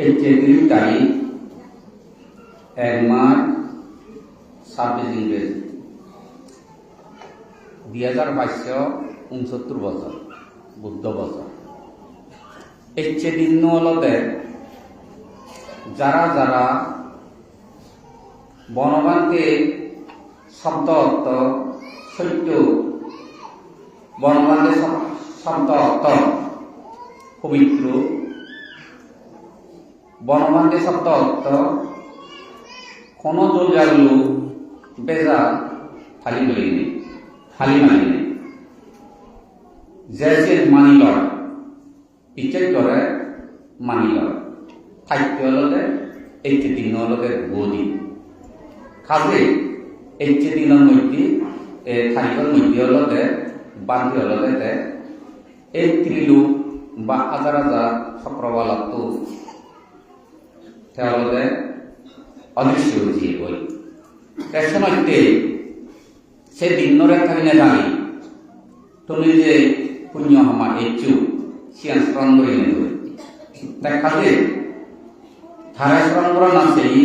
এই ৩৩ তারিখ ১ মার্চ ২৬ ইংরেজি ২৫৬৯ বছর বুদ্ধ বছর। এই দিন হলতে যারা যারা বনবান্তে শব্দ অর্থ সত্য বনবান্তে শব্দ অর্থ পবিত্র বনবান্তে শব্দ অর্থ কোন জলজাগুলো বেজা ফালি বলিনি ফালি মানিনি যে মানি লয় টিকেট করে মানি লয় থাকতে হলতে এই দিন হলতে গদি কাজে এই দিনের মধ্যে তারিখের মধ্যে হলতে বান্ধি হলতে এই ত্রিলোক বা হাজার হাজার চক্রবালাতো তেওঁলোকে অদৃশ্য হয়েছে বই এক সময়তে সে দিনরে থাকি না জানি তুমি যে পুণ্য হমা এইচু সিয়ান স্মরণ করি নেব দেখা যে ধারা স্মরণ করা না সেই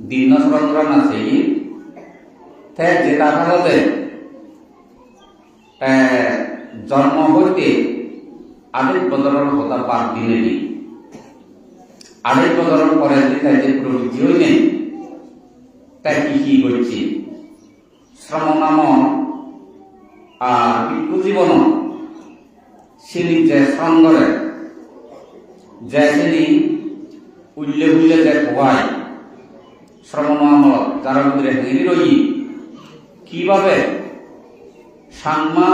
দিন স্মরণ করা না সেই তে যে তাহলে জন্ম হইতে আবেগ বদলের কথা বাদ দিনে দিই আবেগ বদলের পরে যে প্রবৃত্তি হইলে তাই কি হচ্ছে শ্রম নাম আর বিক্ষু জীবন সিনি যে শ্রম করে যে সিনি উল্লে উল্লে যে খোয়ায় শ্রম নাম যারা ভিতরে হেরি রই কিভাবে সাংমা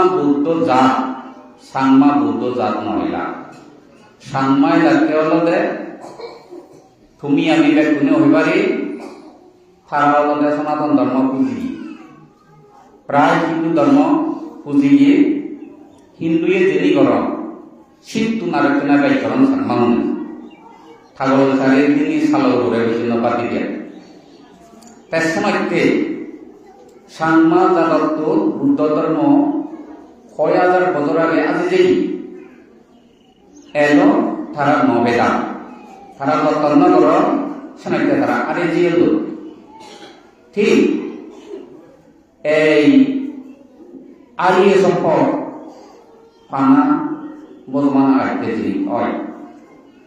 বুদ্ধ জাত মহিলা সাংমায় যাকে হলতে তুমি আমি ব্যক্তি হইবারি তারা হলতে সনাতন ধর্ম পুঁজি প্রায় হিন্দু ধর্ম পুঁজি গিয়ে হিন্দুয়ে জেনি গরম শীত নারকেনা বাইকরণ সাংমান থাগল সারে তিনি সালো ধরে বিভিন্ন বাতি দিয়ে তার সময়তে সাংমা জাতত্ব বুদ্ধ ধর্ম ৬০০০ বছর আগে আজি যেই এলো তারা নবেদা তারা তন্ন কর শোনাইতে তারা আরে জিয়েল ঠিক এই আরিয়ে সম্পদ পানা বর্তমান আটকে যিনি হয়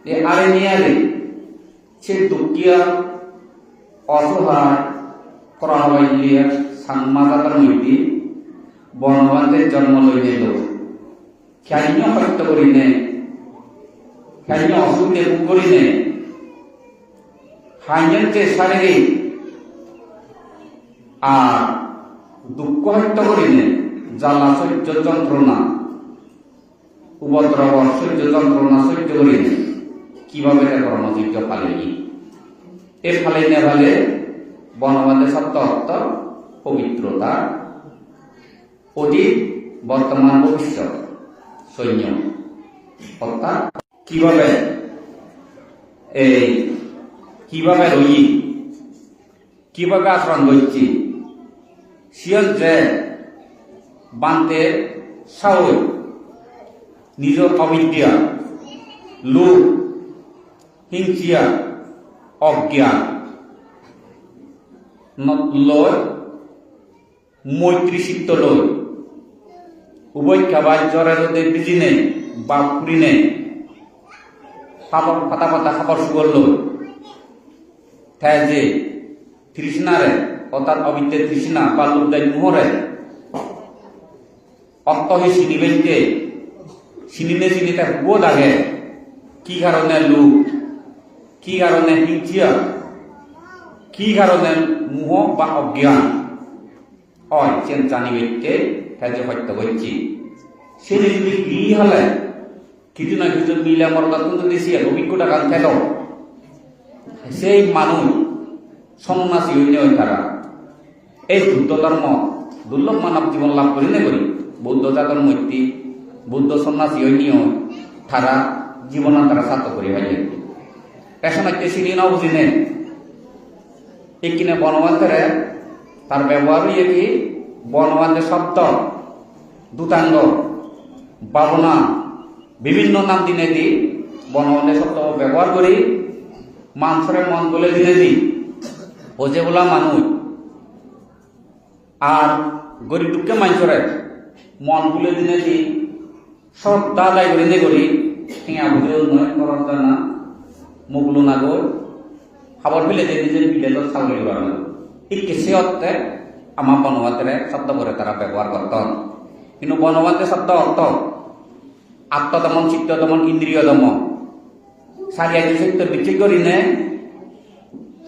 এ আরে নিয়ে আগে সে দুঃখিয়া অসহায় করা হইলিয়া সাংমাদাতার মধ্যে বনবান্তের জন্ম লইলে লোক খ্যান্য হত্য করিনে খ্যান্য অসুখে করিনে হাইনকে শারীরিক আর দুঃখ হত্য করিনে জ্বালা সহ্য যন্ত্রণা উপদ্রব সহ্য যন্ত্রণা সহ্য করিনে কিভাবে কর্মযোগ্য ফালেনি এ ফালেনে ফলে বনবান্তের সত্য অর্থ পবিত্রতা অতীত বর্তমান ভবিষ্যৎ সৈন্য অর্থাৎ কিভাবে রই কিভাবে আচরণ করছি সিয়ন যে বান্তে সাহস নিজের অবিদ্যা লোভ হিংসিয়া অজ্ঞান লয় মৈত্রী সিদ্ধ লয় উভয় খাবার জ্বরে রোদে বিজি নেই বা পুরি নেই পাতা পাতা খাবার সুগর লয় তাই যে তৃষ্ণারে অর্থাৎ অবিদ্যের তৃষ্ণা বা লোকদায় মোহরে অক্তহে সিনিবেনকে সিনিনে তার বোধ আগে কি কারণে লোক কি কারণে হিংসিয়া কি কারণে মোহ বা অজ্ঞান হয় সে জানিবে তাই যে হত্যা করছি সে যদি গৃহী হলে কিছু না কিছু মিলে আমার কিন্তু দিছি অভিজ্ঞতা কাল খেল সেই মানুষ সন্ন্যাসী হইলে তারা এই বুদ্ধ ধর্ম দুর্লভ মানব জীবন লাভ করি না করি বৌদ্ধ জাতর মৈত্রী বুদ্ধ সন্ন্যাসী হইনিও তারা জীবন তারা সার্থ করি হইলে এখন একটা সিনি না বুঝি নেই এই কিনে বনবান্তের তার ব্যবহার হইয়ে কি বনবান্তের শব্দ দূতাঙ্গ ভাবনা বিভিন্ন নাম দিনে দি বনবান্তের শব্দ ব্যবহার করি মানুষের মন বলে দিলে দি ও যেগুলা মানুষ আর গরিব দুঃখে মানুষের মন বলে দিলে দি সব দাদাই করে নে করি ঠেঙা বুঝে উন্নয়ন করার জন্য মুগলো নাগর খাবার ফেলে যে নিজের বিলে ছাগল বাড়ানো ঠিক সে অর্থে আমার বনবাতের শব্দ করে তারা ব্যবহার করতেন কিন্তু বনবাতের শব্দ অর্থ আত্মদমন চিত্তদমন ইন্দ্রিয় দমন সারিয়া যে সত্য বিক্রি করি নে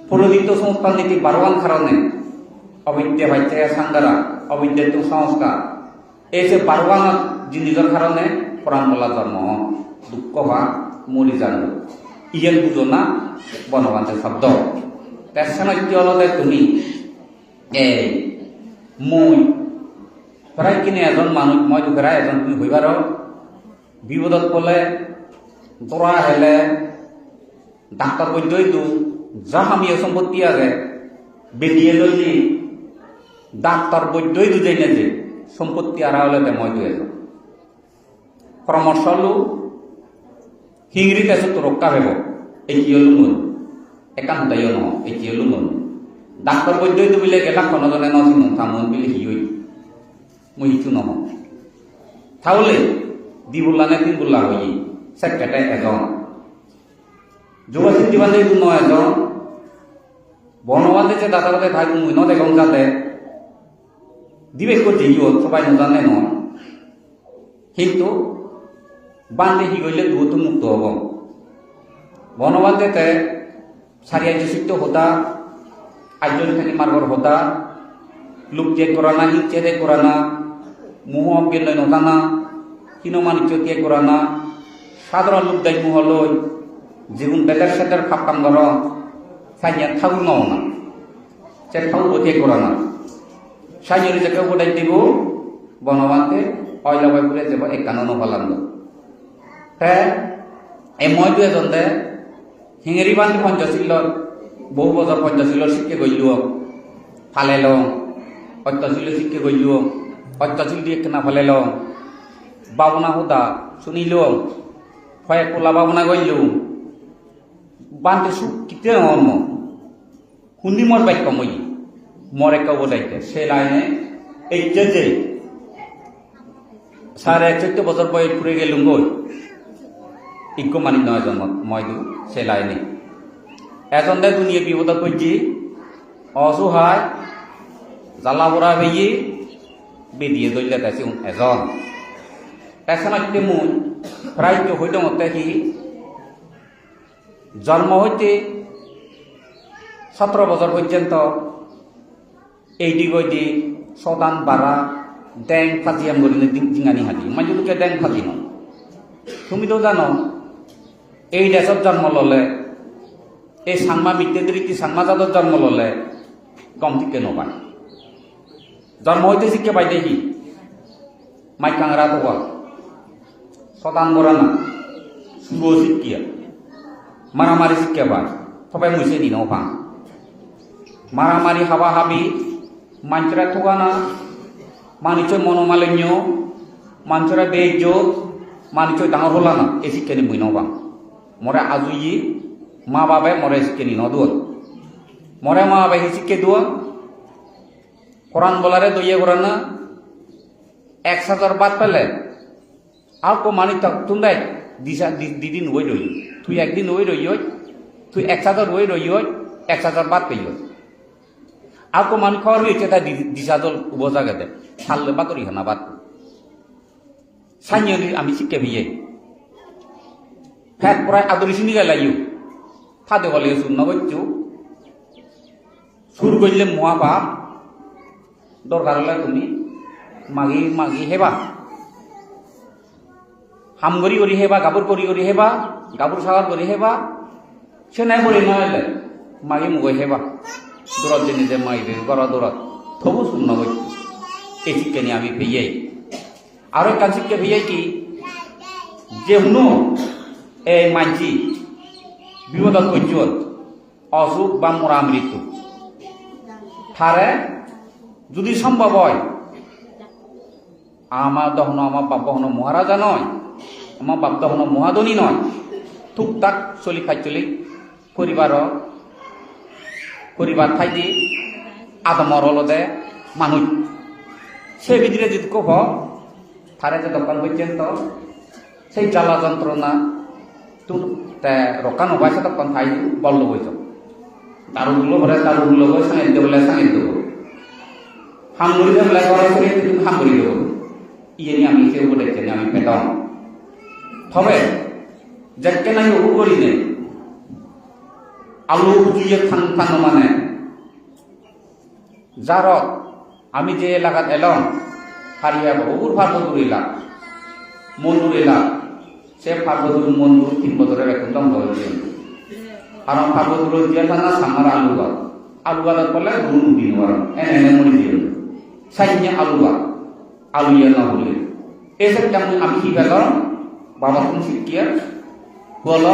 পুরোহিত সংস্থান নীতি বারোয়ান কারণে অবিদ্যা ভাইচায়া সাঙ্গারা অবিদ্যার সংস্কার এই যে বারোয়ান জিনিসের কারণে প্রাণ বলা জন্ম দুঃখ বা মরি জানো ইয়েল বুঝো না বনবান্তের শব্দ তার সামনে অলতে তুমি এই মই প্রায় কিনে এজন মানুষ মই দুখেরা এজন তুমি হইবার বিপদত পড়লে দৌড়া হেলে ডাক্তার বৈদ্যই দু যা আমি সম্পত্তি আছে বেটিয়ে লইলি ডাক্তার বৈদ্যই দু যাই না যে সম্পত্তি আড়া হলে মই দু এজন পরামর্শ লো হিংরি কাছে তো রক্ষা হব এই কি হলো মন একান্তাইও নহ এই কি হলো মন ডাক্তার বৈদ্যই দু বিলে গেলা কোনজনে নচিন থামন বিলে হিই মই হিচু নহ তাহলে দিবুল্লা তিন বুল্লা হই সেক্রেটারি এজন যুবতী দিবান্ধে দু ন এজন বনবান্ধে যে দাদা দাদা ভাই মুই ন দেখুন যাতে দিবে করছে ইও সবাই নজানে নয় কিন্তু বান্ধে হি গইলে দুটো মুক্ত হব বনবান্ধেতে সারিয়া যিশিক্ত হতা আর্যখানি মার্গর হতা লুকচে করানা হিংচেদে করানা মুহ গেলে নজানা হিনমান ইচ্ছতিয়ে করানা সাধারণ লোক দায় মুহ লই যেগুন বেদার সেদার খাপকাম ধর সাইয়া থাকু নও না সে থাকু বতিয়ে করানা সাইয়ের যে কেউ গোটাই দিব বনবান্ধে অয়লা বাই করে যাব একান্ন নভালাম হ্যাঁ এই মই দু এজন দে হিঙেরি বান্ধি পঞ্চশীলৰ বহু বছর পঞ্চশীলৰ শিক্ষে গইল ফালে লওঁ সত্যশীল শিক্ষে গইল সত্যশীল দিয়ে কেনা ফালে লওঁ বাবনা হুদা শুনিল ফয়ে কোলা বাবনা গইল বান্ধে সুখ কিতে নম শুনি মোর বাক্য মই মোর এক বোঝাইতে সে লাইনে এই যে 14.5 বছর বয়স ফুরে গেলুম গই ইকো মানি নয় জন মই দু সে লাইনে এজন দে দুনিয়া বিপদত পড়ছি অসহায় জ্বালা বড়া হয়ে বেদিয়ে দইলে তাইছে এজন এসনাইতে মুই প্রায় হইতে মতে কি জন্ম হইতে 17 বছর পর্যন্ত এইটি গইতে সদান বাড়া ড্যাং ফাজিয়াম গরিনে জিঙানি হাতি মাজুলুকে ড্যাং ফাজি ন তুমি তো জানো এই দেশত জন্ম ললে এই সাংমা মিত্রেদৃতি সাংমা জাতত জন্ম ললে কম থেকে নপায় জন্ম হইতে শিক্ষা পাই দেখি মাই কাংরা তো সদান বরানা শুভ শিক্ষা মারামারি শিক্ষা পায় সবাই মুছে নি নপা মারামারি হাবা হাবি মানসরা ঠকানা মানুষের মনোমালিন্য মানুষরা বেইজ্জত মানুষের ডাঙর হলা না এই শিক্ষা নি মুই নবা মরে আজুই মা বাবাই মরে শিক্ষা নি নদুয় মরে মা বাবাই শিক্ষা দুয়া কোরআন বলারে দইয়ে কোরআন না 1000 বাদ পেলে আর কো মানি তক তুন্দাই দিশা দিদিন ওই রই তুই একদিন ওই রই তুই 1000 ওই রই 1000 বাদ পেই আর কো মানি খাওয়ার হয়েছে তাই দিশা দল বোঝা গেছে ছাড়লে বাতরি হানা বাদ সাইনি আমি শিক্ষা ভিয়ে ফ্যাট প্রায় আদরি শুনি গেলাইও ফাদে বলে শূন্য বচ্চু সুর করলে মহা বাপ দরকার হলে তুমি মাগি মাগি হেবা হাম গরি গরি হেবা গাবুর করি হেবা গাবুর সাগার করি হেবা সে নাই বলি নহলে মাগি মুগই হেবা দূরত যে নিজে মাইবে গড় দূরত তবু শূন্য বচ্চু এই শিক্ষা নিয়ে আমি পেয়ে আরো একটা শিক্ষা পেয়ে কি যে হুনো এই মানছি বিপদত পর্যন্ত অসুখ বা মরা মৃত্যু থারে যদি সম্ভব হয় আমার দহন আমার বাপ দহন মহারাজা নয় আমার বাপ দহন মহাদনী নয় টুকটাক চলি খাই চলি পরিবার থাইতে আদমর হলদে মানুষ সে ভিতরে যদি কব তারে যে দোকান পর্যন্ত সেই জ্বালা যন্ত্রণা তুল রকান হবাইছে তখন থাই বলল বইছ তারুগুলো বলে তারুগুলো বই সাঙে দেবো সাঙে দেবো হামগুড়ি দেবো ঘরে করে তুমি হামগুড়ি দেবো ইয়ে নিয়ে আমি কেউ বলেছি আমি পেতাম তবে যাকে নাই ওপর করি নেই আলু বুঝিয়ে থান মানে যার আমি যে এলাকাত এলাম হারিয়া বহুর ফার্বদুর এলাকা মন্দির এলাকা সে ফার্বদুর মন্দির 3 বছরের এখন দম হয়েছে আর ফার্বদুর দিয়ে থানা সামার আলু গাছ করলে গুরু দিন এনে মনে দিয়ে সাইনে আলু ইয়ে না বলে এসব যেমন আমি কি পেলাম বাবা তুমি শিখিয়ে বল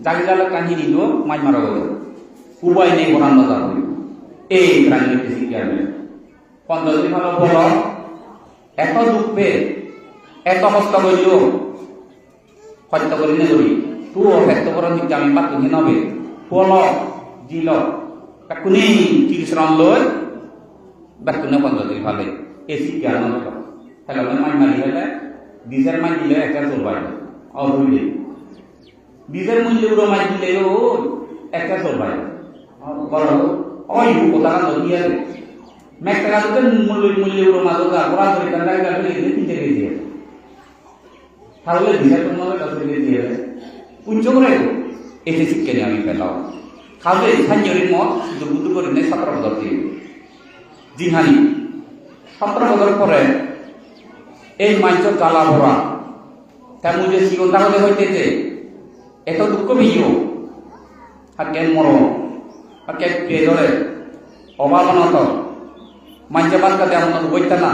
জাগি জালে কাহিনী দিব মাছ মারা গেল উপায় নেই বরান বাজার হইল এই রাজনীতি শিখিয়ে আনবে 15 দিন ভালো বল এত দুঃখ পেয়ে এত কষ্ট করিল হত্যা করি না করি তুই হত্যা করার দিকে আমি পাত তুই নবে বল দিল কোনি 30 রান লই বাকুনে 15 দিন ভালো এই শিখিয়ে আনবে তাহলে মাছ মারি হলে ডিজেল মাছ দিলে একটা চলবাই অবৈধ ডিজেল মূল্য উড়ো মাছ দিলে ও একটা চলবাই বড় ওই কথা নদী আছে মেঘটা তো মূল্য উড়ো মাছ ওটা বড় করে কান্ডা গাড়ি কিনতে গিয়ে তাহলে ডিজেল তো নয় কত দিয়ে পুঞ্জ করে এতে শিখে নিয়ে আমি পেলাম তাহলে স্থানীয় মত দুর্বুদ্ধ করে নেই 17 বছর দিয়ে জিহানি 17 বছর পরে এই মাঞ্চ জ্বালা ভরা তেমন যে জীবনটা হলে হইতেছে এত দুঃখ বিও আর কেন মরণ আর কে ধরে অভাবনত মাঞ্চা বাদ কাতে এমন বইতা না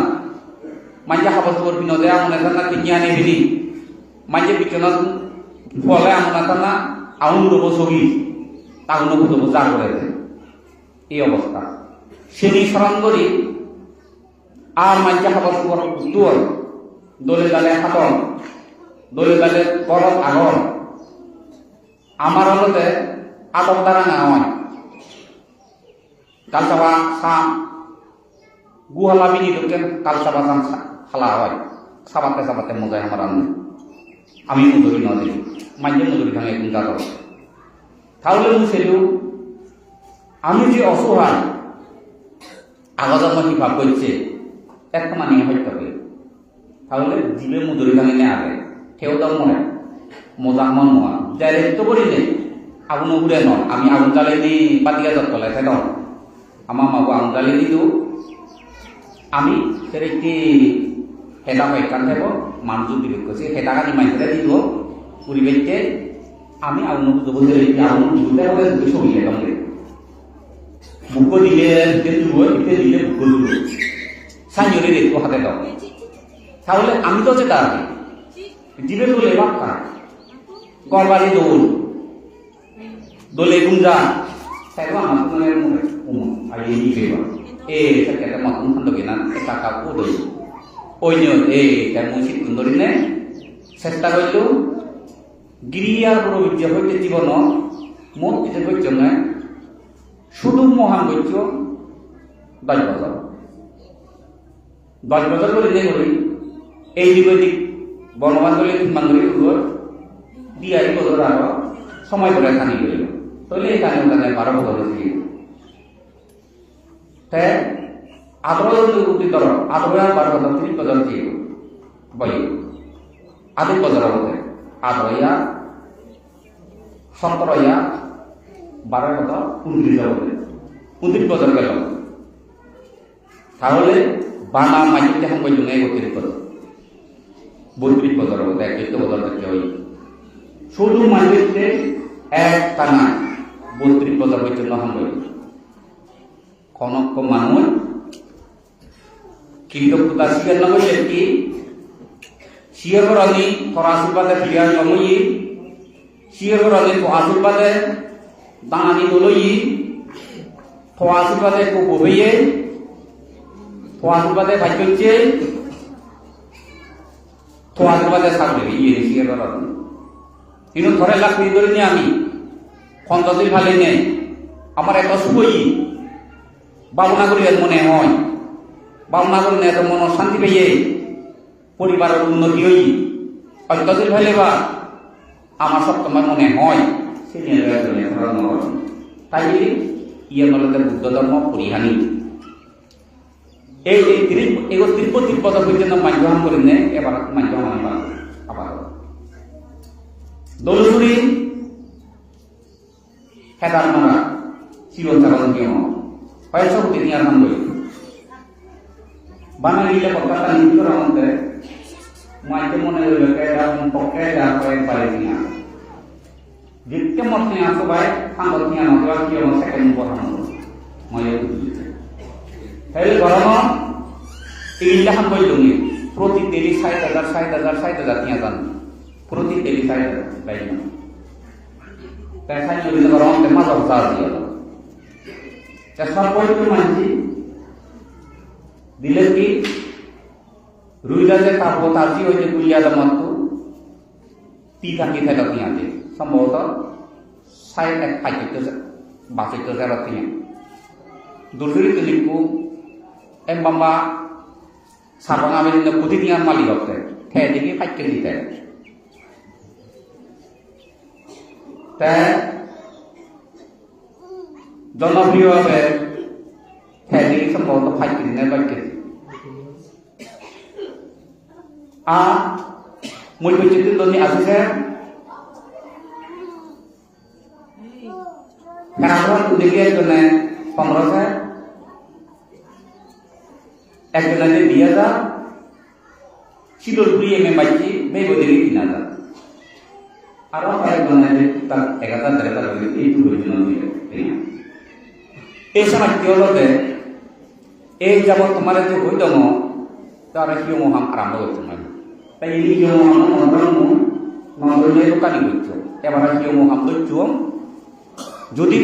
মাঞ্চা হাবস করবি নদে এমন একটা না কিনিয়া নেবিনি মাঞ্চা বিচনা ফলে এমন একটা না আউন দেবো ছবি তাগুন দেবো যা করে এই অবস্থা সেনি স্মরণ করি আর মাঞ্চা হাবস করার উত্তর দলে দালে হাতন দলে দালে করত আগর আমার হলতে আদম দ্বারা না হয় কালচাবা সাম গুহালা বিনি ঢুকে কালচাবা সাম খালা হয় সাবাতে মজায় আমার আমি মজুরি ন দিই মাঝে মজুরি ভাঙে এখন যাত তাহলে বুঝেলু আমি যে অসহায় আগত কি ভাব করছে একটা মানে হত্যা করে তাহলে জীবে মজুরি ভাঙে নে আগে কেউ দাম মনে মজা মন নোয়া ডাইরেক্ট তো করি নেই আগুন উড়ে ন আমি আগুন জ্বালাই নি বাতিকা যত কলাই তাই আমার মাকে আগুন জ্বালিয়ে দিও আমি সেটি হেতা হয় কান থাকবো মানুষ দিবে করছে হেতা কানি মাইতে দিব পরিবেশকে আমি আগুন বুঝে আগুন বুঝতে হবে ছবি এলাম মুখ দিলে দিতে দিলে মুখ দিব সাইরে একটু হাতে দাও তাহলে আমি তো যেটা দিবে তো লেবাক কা গড়বাড়ি দোলে গুঞ্জা তাইও আমার মনের মনে আর এই দিবে সেটা মাতুন খান্ডকে না টাকা ওদই ওই নিয়ে তেমন সুন্দরী নে চেষ্টা করল গিরিয়ার বড় বিদ্যা হইতে জীবন মত দিতে করছ না শুধু মহান করছ 10 বছর 10 বছর করে নে করি এই দিক বনবান্ধবী বান্ধবী দিয়ারি বছর আরো সময় করে খানি গেল তাহলে এখানে 12 বছর দিয়ে আদর ধর আদর 12 বছর 30 বছর দিয়ে বই আদি বছর মধ্যে আদরইয়া 17 ইয়া 12 বছর 29 বছর গেল তাহলে বানা মাঝে যখন বই জুঙে 32 বছর 32 বছর মধ্যে 21 বছর থেকে ওই শুধু মাঝে এক টানা 32 বছর পর্যন্ত হাম বই কনক মানুষ কৃতজ্ঞতা স্বীকার না করলে কি শিয়ার করি তোর আশীর্বাদে ফিরিয়ার জমই শিয়ার করি তো আশীর্বাদে দানানি দলই তো আশীর্বাদে কো বইয়ে তো আশীর্বাদে ভাগ্যছে তো আশীর্বাদে সামনে ইয়ে শিয়ার করি কিন্তু ধরে লাখ ধরে নিয়ে আমি পঞ্চশীল ভালে নেই আমার এত সুবই ভাবনা করি মনে হয় ভাবনা করি এত মন শান্তি পেয়ে পরিবারের উন্নতি হই অন্তশীল ভালে বা আমার সবসময় মনে হয় সে তাই ইয়ে বলতে বুদ্ধ ধর্ম পরিহানি এই তিব্বত পর্যন্ত মাধ্যম করে নেয় এবার মাধ্যম আবার দলুরি হেদার মারা জীবন চালান কেউ হয় সব তিনি আর নাম বলি বাঙালিলে কলকাতা নিত্য মধ্যে মাইকে মনে হইল পক্ষে যা করে পারে কিনা দ্বিতীয় মত সবাই সাংবাদ নিয়ে নজর কি সেকেন্ড পড়ানো মনে তাহলে গরম এইটা হাম বই তুমি প্রতি তেলি 60,000 টিয়া জান প্রতি তেলি 60,000 বাইক তাই খাই যদি গরম তে মাছ অবসার দিয়ে তা সর্বই তো মানছি দিলে কি রুইলা যে কাপড় তাজি হইতে কুলিয়া মত তিকাকি থাকা টিয়া যে সম্ভবত 60 পাইতে বাঁচিতে যারা টিয়া দুর্গরি তুলিপু Embamba sabang amin na putih niya maligap te, kaya digi fight ke dite. Te জনপ্রিয় হবে kaya digi সম্ভবত fight ke dite fight ke. Mui pencitin doni asisten. Kenapa udah jone pemrose? একজন আছে 2000 শিলর ঘুরিয়ে মেম্বাইছি মেয়ে বদিলে 3000 আরো একজন আছে তার 1000 এই দুটো জন এই সময় কি হলো যে এই যাব তোমার যে হইতম তার কি মহাম আরম্ভ হচ্ছে না তাই এই কি মহাম নন্দনে দোকানি হচ্ছে এবার কি মহাম দচ্ছু যদি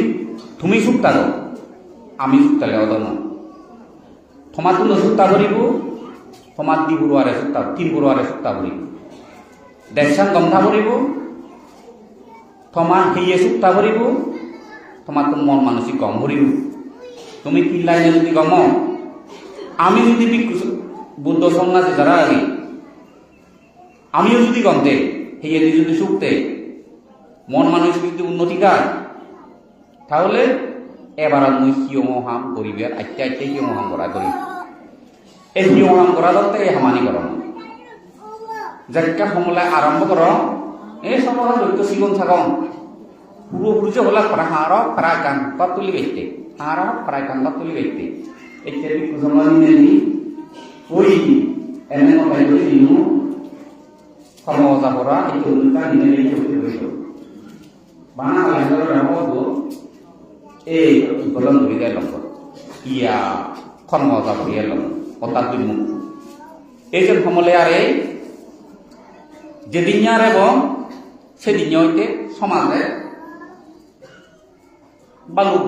তুমি সুক্তারো আমি সুক্তালে অদম Tomat tu sutta beribu, tomat di buruare sutta, tim buruare sutta beribu. Desan gomta beribu, tomat hiye sutta beribu, tomat tu mon manusi gom beribu. Tumi kilai yang di gomo, ami jadi bikus buddha sonna sejarah lagi. Ami jadi gomte, hiye jadi sukte, mon manusi itu unnotikan. Tahu এবারে মুই কিয় মহাম করিবার আচ্ছা কিয় মহাম করা করি এই কিয় মহাম করা দত্তে এই হামানি কর যাক্কা সমলে আরম্ভ কর এই সময় দৈত্য জীবন থাকন পুরো পুরুষে হলা হার প্রাকান তুলি গেছে হার প্রাকান তুলি গেছে এই কুসমানি নেই ওই এনে মোবাইল দিনু সমজা পড়া এই উল্টা নিয়ে এই হইল বানা লাগলো রামদো এই গলন ধরিয়ে লম্ব ইয়া কর্মতা ধরিয়ে লম্ব অর্থাৎ মুখ এই যে সমলে আর এই যেদিন আর এবং সেদিন হইতে সমাজে বালুক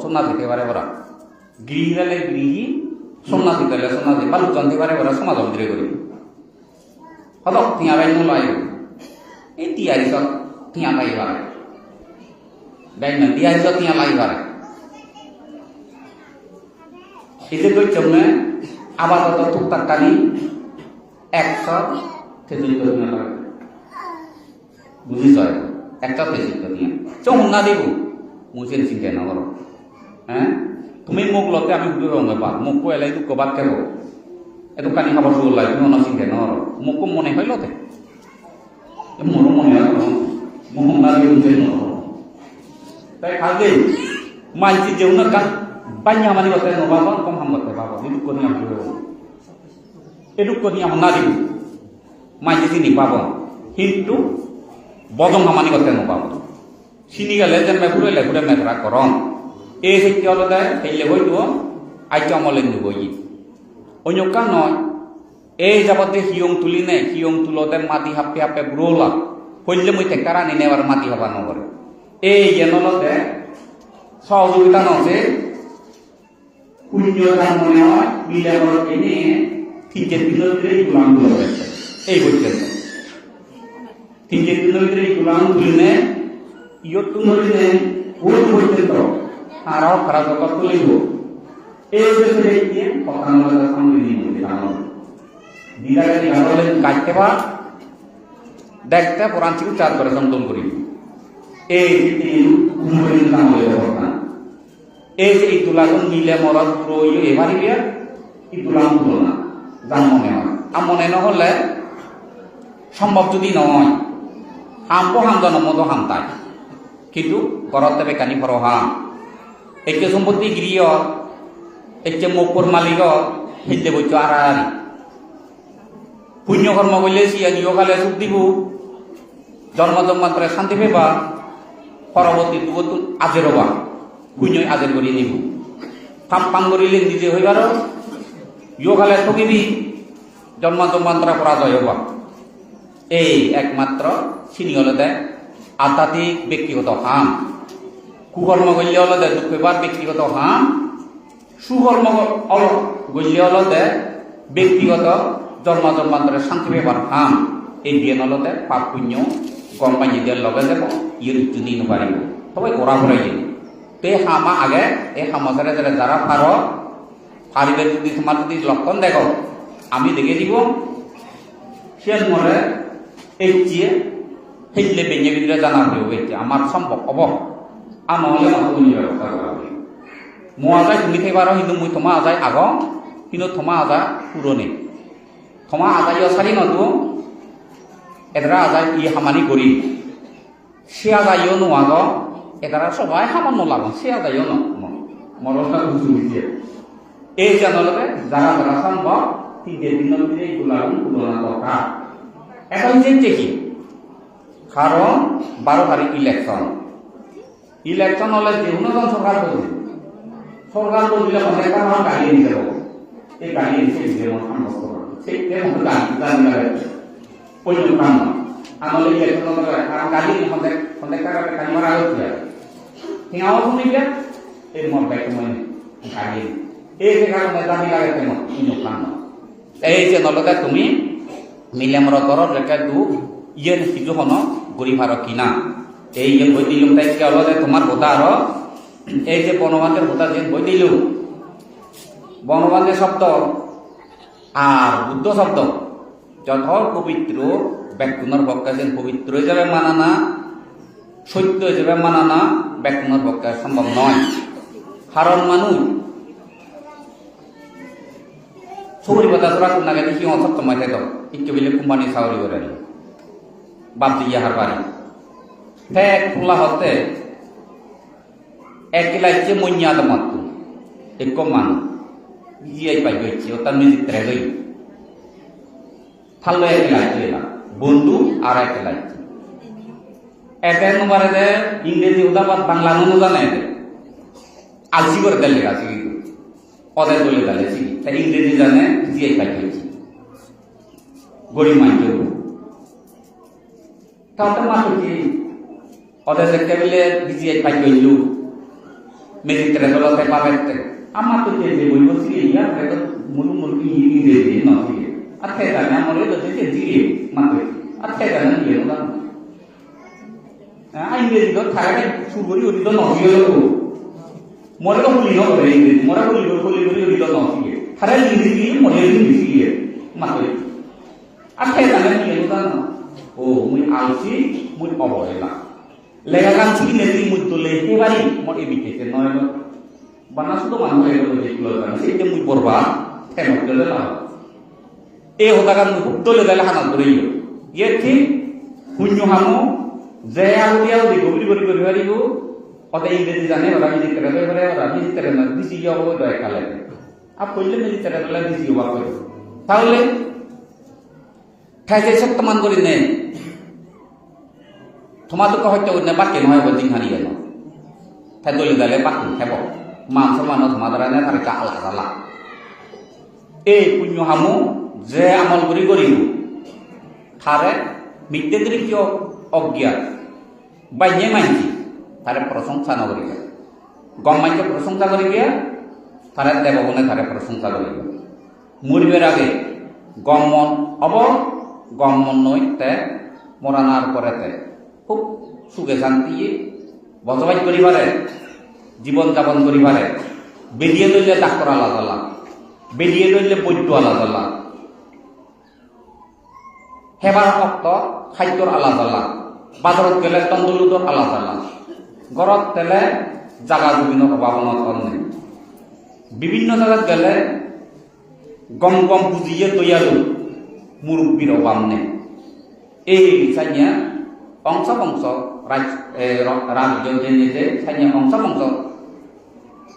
সোনা দিতে পারে ওরা গৃহীরালে গৃহী সোনা দিতে সোনা দিয়ে বালুক জানতে পারে ওরা সমাজ অন্তরে করি হতক টিয়া বাই নোলাই এই টিয়ারি সব টিয়া পাই পারে dia itu tiang lain var. Itu tu cuma abad atau tukar kali eksa terjadi dengan apa? Bukan soal eksa terjadi dengan. Cuma nggak dulu, mungkin sih kena orang. Tumi muk lote kami berdua orang apa? Muk kau elai itu kebat kau. Itu kan yang harus ulai, itu orang sih kena orang. Muk kau mana kau lote? Murung mana orang? Muk nggak dulu jadi orang. তাই আগে মাইছি যেউনা গান বান্যা মানি বতে নবাবা কম হাম বতে বাবা এটুক করি আমি এটুক করি আমি না দিব মাইছি চিনি পাবো কিন্তু বদম হামানি বতে নবাবা চিনি গেলে যেন মেঘুরে লেঘুরে মেঘরা করম এই শিক্ষা হলো দেয় সেইলে হইতো আইতো আমলে নুবই অন্যকা নয় এই যাবতে হিয়ং তুলি নে হিয়ং তুলতে মাটি হাপে হাপে ব্রোলা হইলে মই টেকারা নিনে আর মাটি হাবা নগরে এই জ্ঞানলতে সহযোগিতা নছে পুণ্যদান মনে হয় মিলাবর এনে তিনটের দিনের ভিতরে গুলাম তুলে হয়েছে। এই পর্যন্ত তিনটের দিনের ভিতরে গুলাম তুলে ইয়তু নদীতে ভুল পর্যন্ত তারাও খারাপ জগৎ তুলিব এই যে দিয়ে পতানোর সামনে দিয়ে জানো দিদারে জানলে কাটতে বা দেখতে পুরান চিকু চার করে সন্তন করি এই যে উন্নয়ন নাম হয়ে কথা এই যে ইতুলাগুন মিলে মরদ পুরো এবারই বিয়ার ইতুলাম তুলনা যার মনে হয় আর মনে নহলে সম্ভব যদি নয় হামবো হামজানোর মতো হামতায় কিন্তু ঘরতে বেকানি ফর হাম একে সম্পত্তি গৃহ একে মকুর মালিক হিন্দে বইচ আড়াআড়ি পুণ্য কর্ম করলে সিয়ানিও কালে সুখ দিব জন্ম জন্মান্তরে শান্তি পেবা পরবর্তী দুগত আজের হবা পুণ্য আজের করিয়ে নিব পাপ পাম করিলে নিজে হইবার ইয় কালে ঠকিবি জন্ম জন্মান্তরে পরাজয় হবা এই একমাত্র চিনি হলে আধ্যাত্মিক ব্যক্তিগত হাম কুকর্ম করলে হলে দুঃখ পেবার ব্যক্তিগত হাম সুকর্ম করলে হলে ব্যক্তিগত জন্ম জন্মান্তরে শান্তি পেবার হাম এই দিয়ে নলতে পাপ পুণ্য গম পানি দিয়ে লগে যাব ইয়ে যদি নপারিব সবাই করা করাই যাব তো এই হামা আগে এই হামাচারে যারা যারা পারিবে যদি তোমার যদি লক্ষণ দেখো আমি দেখে দিব সে মনে এই চিয়ে সেইলে বেঞ্জে ভিতরে জানা হইব এটা আমার সম্ভব হব আর নহলে তুমি ব্যবস্থা করা হবে মো আজাই তুমি থাকবার কিন্তু মুই থমা আজাই আগ কিন্তু থমা আজা পুরনে থমা আজাই সারি নতো এদারা আজাই ই হামানি করি সে আজাইও নোয়াগ এদারা সবাই হামান নলাগো সে আজাইও ন মরসটা উঁচু দিয়ে এই জানলে যারা যারা সম্ভব তিনটে দিনের ভিতরে এইগুলাগুন তুলনা দরকার এখন যে কি কারণ 12 তারিখ ইলেকশন হলে যে কোনো সরকার করবে সরকার করলে অনেক আমার গাড়ি নিতে হবে এই গাড়ি এসে সাব্যস্ত করবে সেই গাড়ি লাগে ওই কাম আনলে ইলেকশন গাড়ি অনেক টাকা গাড়ি মারা হচ্ছে হিঙাও শুনিলে এর মন ব্যাকে মনে গাড়ি এই যে কারণে দাবি লাগে তেমন কাম এই যে নলতে তুমি মিলে মর ঘর রেখে দু ইয়ে কিছু হন গরিবার কিনা এই যে বই দিলুম তাইকে অলদে তোমার ভোটা আর এই যে বনবান্ধের ভোটা যে বই দিল বনবান্ধের শব্দ আর বুদ্ধ শব্দ যত পবিত্র ব্যক্তির পক্ষে যে পবিত্র হিসাবে মানানা সত্য হিসাবে মানানা ব্যক্তির পক্ষে সম্ভব নয় কারণ মানুষ সৌরি কথা সরা শুনা গেলে কি অসত্য মাইতে তো একটু বিলে কোম্পানি সাউরি করে বাদ দিয়ে হার বাড়ি এক খোলা হতে এক লাইছে মইয়াদ মাত্র এক মানুষ জিয়াই পাই গেছে ও তার মিউজিক ট্রে গই থাললো এক লাইছে বন্ধু আর এক লাইছে এক নম্বরে দে ইংরেজি উদাবাদ বাংলা নো জানে আলসি করে দিলে আছে ওদের বলে দিলেছি তাই ইংরেজি জানে জিয়াই পাই গেছে গরিব মাইকে তাহলে মাত্র কি ওদের দেখতে পেলে বিজিআই পাই গইলু মেজিক ট্রে দলতে পাবে আমার তো যে বলবো সিরিয়া তো মুলু মুলু ইংরেজি নয় আর খেয়ে জানে আমার তো যে জিয়ে মাত্র আর খেয়ে জানে ইয়ে না ইংরেজি তো থাকে সুগরি ওই তো নয় মরে তো বলি নয় ইংরেজি মরা বলি ওই তো নয় খারে ইংরেজি মরে ইংরেজি মাত্র আর খেয়ে জানে ইয়ে না ও মুই আলসি মুই অবহেলা লেখাগান ছিকি নেতি মুই তো লেখে বাড়ি মোর এ বিকেছে নয় বানা শুধু মানুষ যেগুলো জানে সেইটা মুই পড়বা ফেমত গেলে না এই হতাগান মুই খুব তোলে গেলে হানা ধরে ইয়ে ঠিক শূন্য হামো যে আগুদিয়াও দি গভীর গভীর গভীর হারিব ওদের ইংরেজি জানে ওরা মিজিক তেরে ধরে ওরা মিজিক তেরে না দিছি যাবো দয়া কালে আর কইলে মিজিক তেরে ধরে দিছি যাবো করে তাহলে ঠাইতে সত্যমান করি নে তোমার তো হয়তো বাক্যে নয় বদিন হারিয়ে গেল তাই দলে গেলে বাক্য হেব মান সমান তোমাদের তার আলা আলা এই পুণ্য হামু যে আমল করি করিব তারে মিথ্যে দৃশ্য অজ্ঞাত বাইনে মাইছি তারে প্রশংসা নকরিবে গম মাইকে প্রশংসা করিবে তারে দেবগুণে তারে প্রশংসা করিবে মরিবের আগে গম মন অব গম মন নই তে মরানার পরেতে খুব সুখে শান্তি বসবাস করি পারে, জীবন যাপন করি পারে। বেরিয়ে লইলে ডাক্তার আলাদা আলাদা, বেরিয়ে লইলে বৈদ্য আলাদা আলাদা, হেবার ভক্ত খাদ্যর আলাদা আলাদা, বাজারত গেলে তন্দুলুদর আলাদা আলাদা, ঘরত গেলে জাগা জমিন অভাবনত নেই। বিভিন্ন জায়গাত গেলে গম গম বুঝিয়ে তৈয়ালু মুরব্বীর অভাব নেই। এই সাইয়া অংশ বংশ রাজ্য যে সাইয়া অংশ বংশ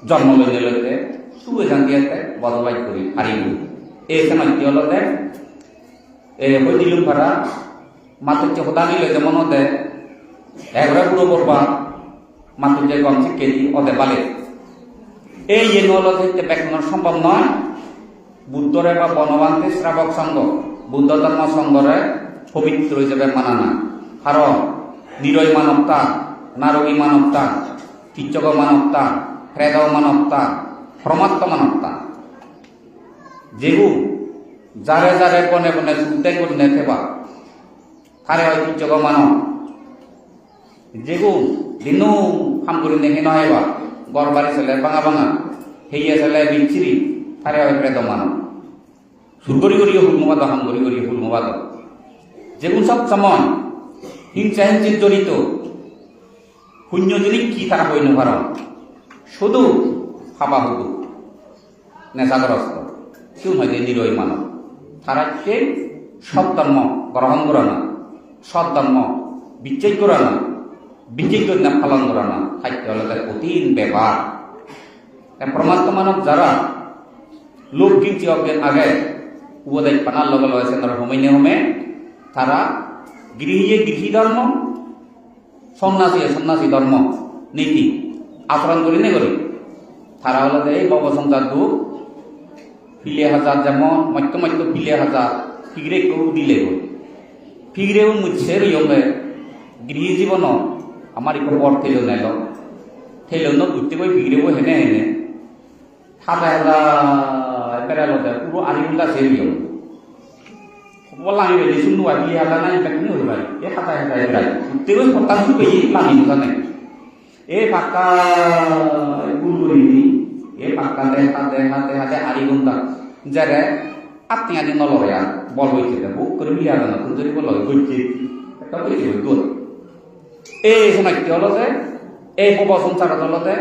জন্ম লইতে লইতে সুখে শান্তিতে বসবাস করি পারিব। এই সমাজটি হলতে হইদিলুম ভাড়া মাতুর যে হদানি লইতে মনতে একবারে পুরো করবা মাতুর যে গম শিক্ষে দি অদে বালে এই হলতে ব্যাখ্যানোর সম্ভব নয়। বুদ্ধরে বা বনবান্তি শ্রাবক সংঘ বুদ্ধ ধর্ম সংঘরে পবিত্র হিসেবে মানা না। কারণ নিরয় মানবতা, নারকী মানবতা, কিচ্ছক মানবতা, প্রেদ মানবতা, পরমাত্ম মানবতা যেগু যারে যারে বনে বনে শুনতে করলে থেবা তারে হয় কিচ্ছক মানব। যেগু দিনু হাম করি দেখে নহেবা গড়বাড়ি ছেলে ভাঙা ভাঙা হেইয়া ছেলে বিচ্ছিরি তারে হয় প্রেদ মানব। সুরগরি করিও হুলমবাদ, হাম করি করিও হুলমবাদ। যেগুন সব সময় হিংসা হিংসিত জড়িত শূন্য জিনিস কি তারা হইন কারণ শুধু হাবা হুদু নেশাগ্রস্ত কেউ হয়তো নিরয় মানব। তারাকে সৎ ধর্ম গ্রহণ করা না, সৎ ধর্ম বিচ্ছেদ করা না, বিচ্ছেদ করে না পালন করা না, খাদ্য হলো তার কঠিন ব্যাপার। পরমাত্ম মানব যারা লোক কিনছি অজ্ঞান আগে উপদেশ পানার লগে লগে তারা হোমেনে হোমে তারা গৃহীয়ে গৃহী ধর্ম, সন্ন্যাসী সন্ন্যাসী ধর্ম নীতি আচরণ করি নে করি। তারা হলো এই বব সংসার দুঃখ ফিলে হাজার যেমন মত্য মত্য ফিলে হাজার ফিগরে কেউ দিলে গো ফিগরেও মুছে রইবে গৃহী জীবন আমার একটু বর থেল নাইল থেল ন ঘুরতে বই ফিগরেও হেনে হেনে হাজার হাজার বেড়াল পুরো আরিগুলা সে রিয় লাঙি বেলি শুনু ফিলে হাজার নাই বেকি হয়ে পারি এ হাজার হাজার বেড়াই ঘুরতে বই সপ্তাহ শুধু লাঙি নুসানে এ ফাঁকা গুলগুলি এ পাক্কা হাতে হাতে হাতে আড়ি ঘন্টা যারা আপনি আদি নলয়া বল হয়েছে বুক করে বিয়া জানো যদি বল হয়েছে একটা হয়েছে গুড এই সময় কি হলো যে এই বব সংসার হলতে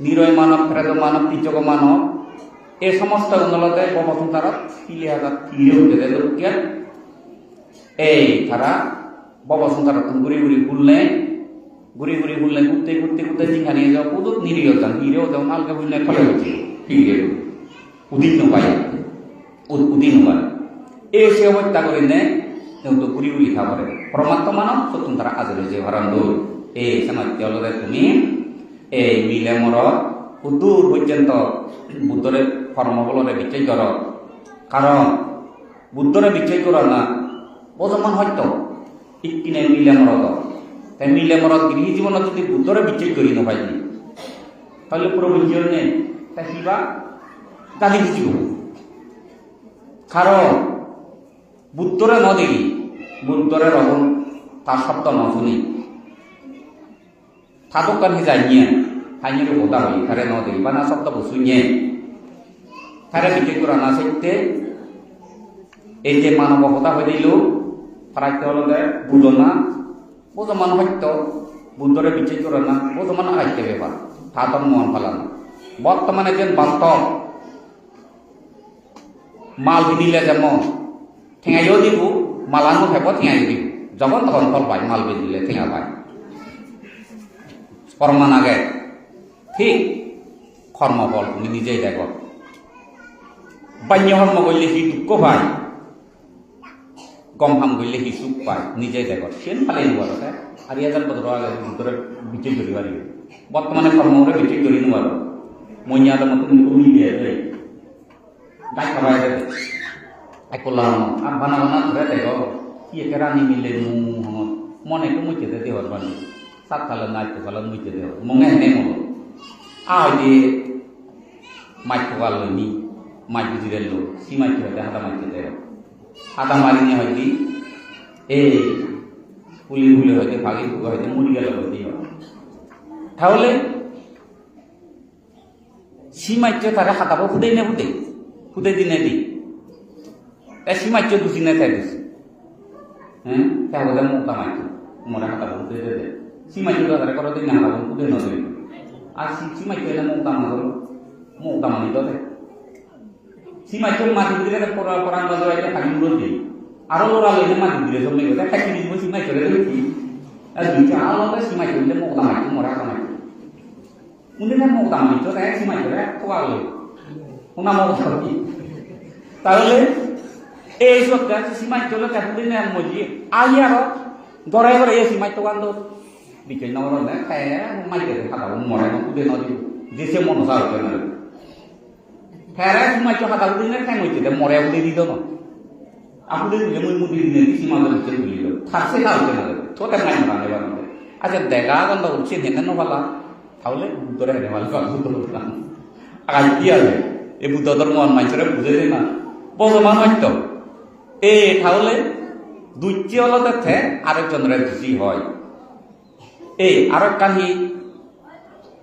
নিরয় মানব, প্রেত মানব, তিচক মানব এই সমস্ত হলতে বব সংসার ফিলে হাজার ফিরে উঠে দেয়। এই তারা বব সংসার ঘুরি ঘুরি ঘুরলে ঘুরি ঘুরি ঘুরলে ঘুরতে ঘুরতে ঘুরতে যেখানে যাও কুদুত নিরীহ যান হিরেও যাও নালকে বুঝলে ফলে হচ্ছে ফিরে উদিন পাই উদিন পায় এই সে হত্যা করে নেয় তো ঘুরি ঘুরি খাবারে পরমাত্ম মানব সত্যম তারা আজ রয়েছে ভারান্দ এই সমাজ তুমি এই মিলে মর সুদূর পর্যন্ত বুদ্ধরে কর্মবলরে বিচয় কর। কারণ বুদ্ধরে বিচয় কর না বর্তমান হত্য ইকিনে মিলে মরদ তাই মিলে মরদ গৃহী জীবন যদি বুদ্ধরে বিচয় করি নপাইনি তাহলে প্রভু নেই তাই কিবা গালি বুঝিব। কারণ বুদ্ধরে ন দেখি বুদ্ধরে রহন তার শব্দ ন শুনি থাকুক কান যাই নিয়ে হাইনের বোধা হই তারে ন দেখি বা না শব্দ বসু নিয়ে তারে বিচয় করা না সত্যি এই যে মানব হতা হয়ে দিল ফারাইতে হল বুঝো না বোঝমান হত্য বুদ্ধরে বিচয় করে না বোঝমান আইতে ব্যাপার তাঁতর মন ফালানো বর্তমানে যে বাস্তব মাল বিদিলে যেমন ঠেঙাইও দিব মালানো ভেব ঠেঙাই দিব যখন তখন ফল পায় মাল বিদিলে ঠেঙা পায় প্রমাণ আগে ঠিক কর্মফল তুমি নিজেই দেখো। বাহ্য কর্ম করলে সি দুঃখ পায়, গম ফাম করলে সি সুখ পায় নিজেই দেখো। সেন ফালাই নিব আর ইয়াজার ভিতরে বিচয় করি পারি বর্তমানে কর্মরে বিচয় করি নোয়ার মইয়াদের মতো কমি দিয়ে গাই খাবাই একলাম আর বানা বানা ধরে দেখো কি একে রানি মিলে মনে তো মুচে দে দেওয়ার বানি সাত খালে নাইতে খালে মুচে দেওয়ার মনে হেনে মলো আইডি মাইক নি মাইক বুঝিয়ে লো সি মাইক হইতে হাতা মাইকে দেয় হাতা মারিনি হয়নি এই পুলি ভুলে হয়তো ভাগে হয়তো মরি গেল হতেই হবে। তাহলে সীমাচ্য তারা হাতাবো ফুটেই না ফুটে দিনে দি সীমাচ্য দুষি না তাই দুষি হ্যাঁ তাহলে মোটা মাইক মনে হাতাবো ফুটে দে সীমাচ্য তারা করো দিন হাতাবো ফুটে নদী আর সীমাচ্য এটা মোটা মানি তো সীমাচ্য মাটি দিলে পরান বাজার একটা খালি উড়ো দিই আরো ওরা লইলে মাটি দিলে জমে গেছে খাইতে দিব সীমাচ্য দেখি আর দুইটা আলাদা সীমাচ্য দিলে মোটা মাইক মরা কামাই উনি না মোটা মানি তো তাই সীমাচ্য খোয়া লই ওনা মোটা কি তাহলে এই সবটা সীমাচ্য হলো তাহলে না মজি আই আর দরাই করে এই সীমাচ্য কান্দ দিকে নর না খায় মাইকে খাতা মরা কুদে নদী যেসে মন সার করে না খায়রা সীমাচ্য খাতা দিনে খাই মইতে মরে উদে দিত না আপনি দিলে মই মুদি দিনে সীমা দিতে দিল থাকছে না হতে না তো তা নাই না নেবার আচ্ছা দেখা গন্ড উঠছে নেন না ভালা তাহলে উত্তরে হেনে ভালো উত্তর আজ কি আছে এই বুদ্ধ ধর্ম মাইছরে বুঝে না বর্তমান হইতো এই তাহলে দুইটি অলতে আরেকজনের খুশি হয় এই আরেক কাহি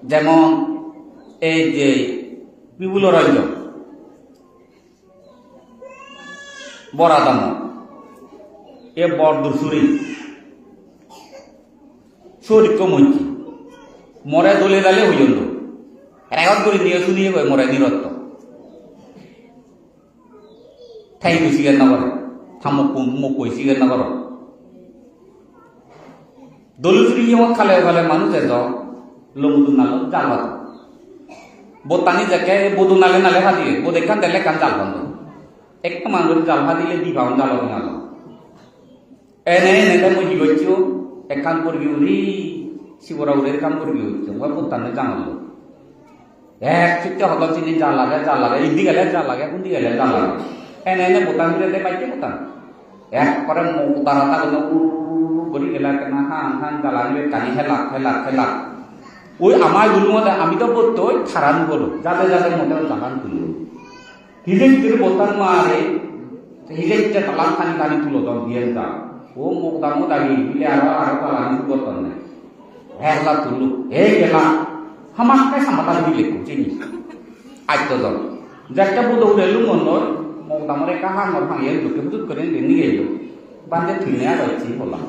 যেমন এই যে বিপুল রঞ্জন বরাদাম এ বরদুসুরি চরিত্র মঞ্চি মরে দলে দালে হইল রেকর্ড করে নিয়ে শুনিয়ে কয় মরে নিরত্ত ঠাই বেশিগার না করে থামক মুখ কইসিগার না করো দলুচুরি যেমন খালে খালে মানুষ এত লমুদু নালো জাল বাত বোতানি যাকে বধু নালে নালে ভাদিয়ে বোধ এখান দিলে কান জাল বন্ধ একটা মানুষ জাল ভাদিলে দি ভাও জাল নালো এনে এনে মই কি করছো এক কান করবি উড়ি শিবরা উড়ের কাম করবি হচ্ছে ওই বোতানে জানালো এক চিত্তে হল চিনি জাল লাগে ইদি গেলে জাল লাগে কোন দি গেলে জাল লাগে এনে এনে বোতান দিলে পাইছে বোতান এক করে তারা তাগুলো করি গেলা কেনা হান জ্বালানি কানি খেলা ওই আমার গুলো মধ্যে আমি তো বলতো খারান বলো যাতে যাতে মধ্যে জাহান তুলো হিজে হিজের বোতান মারে হিজে হিজে তালান খানি তুলো তো দিয়ে যা ও মুখদাম দাবি বিলে আরো তালানি তুলো না হেলা তুলো হে গেলা হামাকে সামাতা দিলে চিনি আজ তো দল যাকে বুধ উড়েলু মন্ডল মুখদামরে কাহা মর ভাঙিয়ে দুঃখে বুঝ করে নিয়ে গেল বান্ধে থুইনে আর হচ্ছে বললাম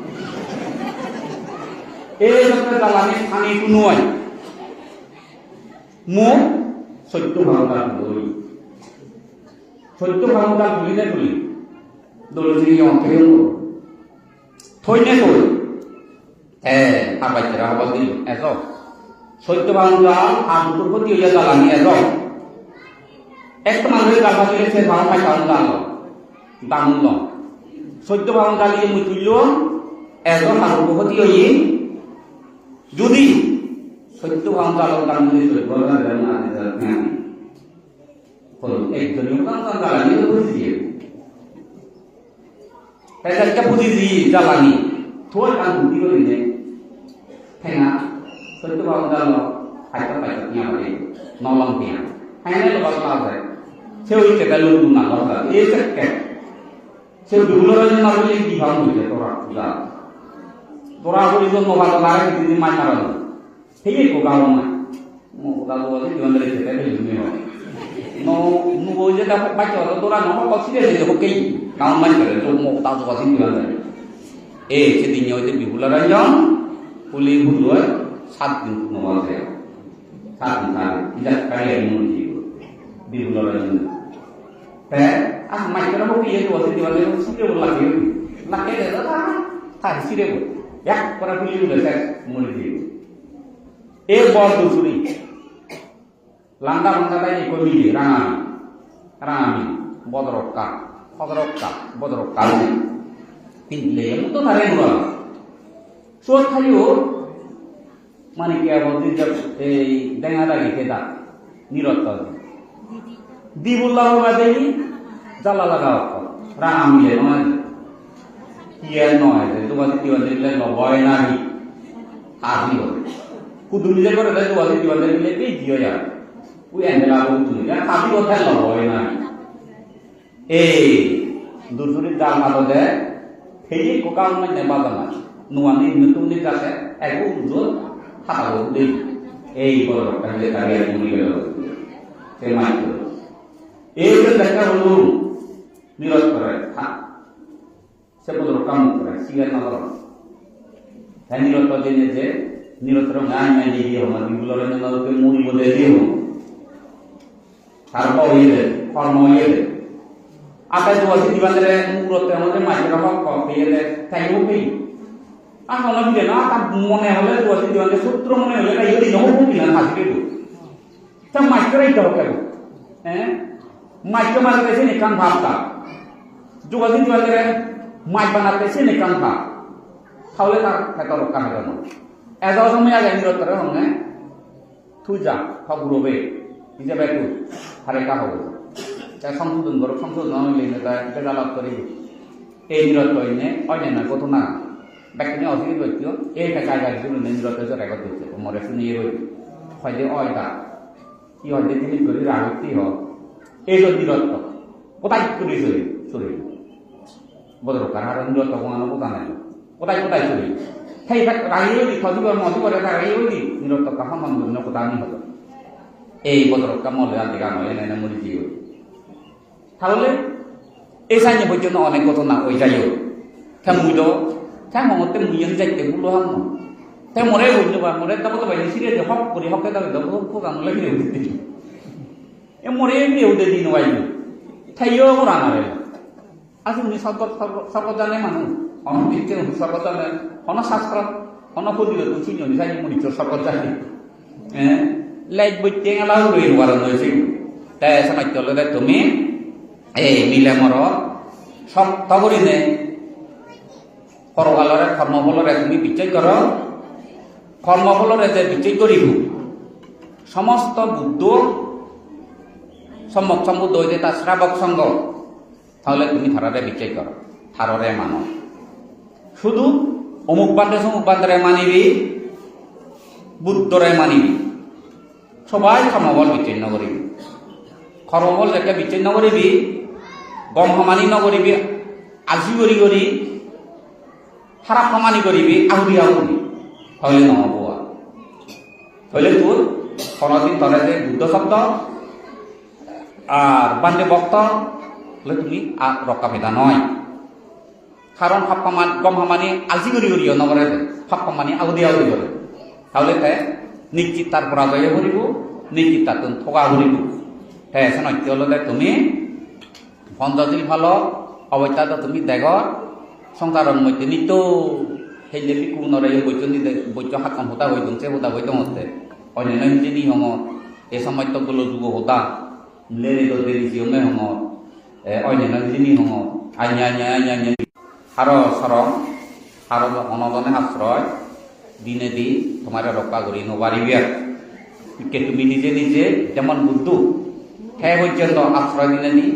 এই লোকের জ্বালানি খানি কুনুয়াই মুখ সত্য ভাবনা ধরি সত্য ভাবনা ধরি না ধরি দলজি অঙ্কে থইনে থই আবাইতরা হবল দিল এত সত্য ভাবনা আর দুটোর প্রতি হইয়া জ্বালানি এত একটা মানুষের গাছ দিলে সে ভাব পাই দামুল সত্য ভাবনা জ্বালিয়ে মুই তুলল এত মানুষ প্রতি হইয়ে যদি সত্য ভাবনা জ্বালান যদি একজনীয় জ্বালানি বুঝি দিয়ে তাই বুঝি দিয়ে জ্বালানি থোর কান বুদ্ধি করে নেই ঠেঙা সত্য ভাবনা জ্বালো হাইটা পাইটা পিয়া মানে নলং পিয়া হাইনে লগাল পাওয়া সেও ইচ্ছে গেল না লগা এই সেকে সেও বিহুল রঞ্জন না বলে কি ভাব হইছে তোরা বলি তো নবাদ লাগে দিদি মাই মারানো ঠিক আছে গাও না মোদাল বলে জীবন রে খেতে গেলে তুমি হয় নো নু বইছে তা বাচ্চা তো তোরা নম কছিরে যে হকেই গাও মাই করে তো মোদাল তো কছিন দিবা এই সেদিন হইতে বিহুল রঞ্জন পুলি বুধবার 7 দিন নবাদ যায় 7 দিন আর ইজা কালে মুনি বিহুল রঞ্জন তে মাই করে হকে এই তো দিবা লে সিরে লাগে লাগে দাদা তার সিরে এক করে পুলি উঠে মুড়ি দিয়ে এই বর দুসুরি লান্দা বান্দা তাই কই রাঙামি বদরক্কা তিনলে তো ধারে নড়া সোর খালিও মানে কি বলতে এই ডেঙ্গা দাগি খেদা নিরত্ত দিবুল্লাহ বাদেই জ্বালা লাগা রাঙামি নয় ইয়ে নয় তোমার দিলে লবয় নাহি আহি কুদুলি যে করে তোমার দিলে এই দিও যা ওই এন্ডেলা তুমি কাবি কথা লবয় নাহি এই দুসুরি জাল মাতো দে সেই কোকাল মানে বাজানা nuani nutuni kate ego ujo hatago di ei boro kande kare muni gelo semai to ei to dakka holu nirot kore ha sebodor kamu kore sigar na koro han nirot to dene je nirot ro ngai di dio ma bibulore na ke muni bode dio harbo yede formo yede apa itu wajib dibandere murut yang ada macam apa kok yede tayo pe hono bile na ta mone hole itu wajib dibandere sutro mone hole ka yede no ko bilan hasike do ta macam itu ke macam mana ke sini kan bhabta जो wajib dibandere mai banate sini kan bhab taule ta kata rokan kan edo সময় আগে নিরত করে হমনে Thuja ফাগুরবে হিসাবে একটু হারেকা হবে সংশোধন করো সংশোধন হইলে বেজালাপ করি এই নিরত হইনে অন্যান্য ঘটনা ব্যক্তি অসুবিধা ব্যক্তি এই টাকা গাড়ি নিরত হয়েছে রেকর্ড হয়েছে মরে শুনিয়ে রই হয়তো অয়দা কি হয়তো জিনিস করি রাগতি হোক এই যে নিরত কোথায় করি শরীর বদল কারণ নিরত কোনো কথা নাই কোথায় কোথায় শরীর সেই রাগিয়ে দি খদিবার মধু করে রাগিয়ে দি নিরত কাহা মন্দির কথা নি হলো এই বদল কামলে আর দেখা নয় এনে মরি জিও তাহলে এই সাইনে পর্যন্ত অনেক ঘটনা ওই যাইও মুইল মতে মুইন যাইতে গুলো হাম তাই মরে হইল বা মরে তাবো তো বাইরে সিরে যে হক করি হকে দাবি দাবো খুব আমলে ফিরে উঠতে এ মরে ফিরে উঠে দিন ওয়াইল থাইও রানা রে আসলে উনি সর্ব জানে মানুষ অনবিতে সর্ব জানে অন শাস্ত্র অন পদিল তো চিনি উনি যাই মুড়ি সর্ব জানে লাইট বইতে গেলাও রইল ওয়ারন হয়েছে তাই সময় চলে তুমি এই মিলে মর শক্ত করি নে পরকালরে কর্মফলরে তুমি বিচয় কর কর্মফলরে যে বিচয় করিব সমস্ত বুদ্ধ সম্যক সম্বুদ্ধ হইতে তার শ্রাবক সঙ্গ তাহলে তুমি থারারে বিচয় কর থাররে মানো শুধু অমুক বান্ধে মানিবি বুদ্ধরে মানিবি সবাই কর্মবল বিচ্ছিন্ন করিবি কর্মবল যাকে বিচ্ছিন্ন করিবি গম সমানি নকরিবি আজি কৰি খারাপ সমানি করিবি আহুরি আহুরি তাহলে নহব তাহলে তোর কোনদিন তলে যে বুদ্ধ শব্দ আর বান্ধে ভক্ত হলে তুমি রক্ষা ভেদা নয় কারণ গম সমানি আজি করিও নকরে ফাপ সমানি আহুরি আহুরি করে তাহলে নিশ্চিত তার পরাজয় করিব নিশ্চিত তার ঠকা করিব এসে নৈত্য হলে তুমি পঞ্চশীল ফল অবৈত্যাত তুমি দেখ সংসারের মধ্যে নিত সেই লেপি কোনরে বৈদ্য হাতম হোতা হয়ে দংসে হোতা হয়ে দংতে অন্যান্য যিনি সমত এই সময়তগুলো যুগ হোতা লেরে দেরি জিয়মে সমত অন্যান্য যিনি সমত আইয়া হার সরম হার অনদনে আশ্রয় দিনে দি তোমার রক্ষা করি নবারিবি তুমি নিজে নিজে যেমন বুদ্ধ হে পর্যন্ত আশ্রয় দিনে দি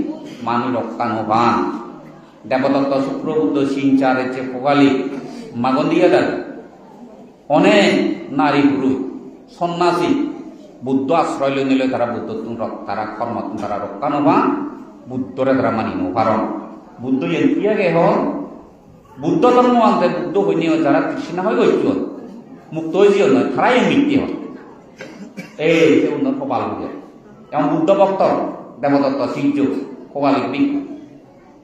মানুষ রক্ষা নবান দেবদত্ত শুক্রবুদ্ধ সিংচারের চেয়ে পোকালি মাগন্দিয়া দাঁড় অনেক নারী পুরুষ সন্ন্যাসী বুদ্ধ আশ্রয় লই নিলে তারা বুদ্ধ তারা কর্ম তারা রক্ষা নবা বুদ্ধরে তারা মানি নভারণ বুদ্ধ এতিয়াকে হল বুদ্ধ ধর্ম আনতে বুদ্ধ হইনি যারা কৃষ্ণ হয়ে গৈছ মুক্ত হয়েছিল নয় তারাই মৃত্যু হল এই যে উন্নত কপাল বুঝে এমন বুদ্ধ ভক্ত দেবদত্ত সিংচ কপালিক বিক্ষু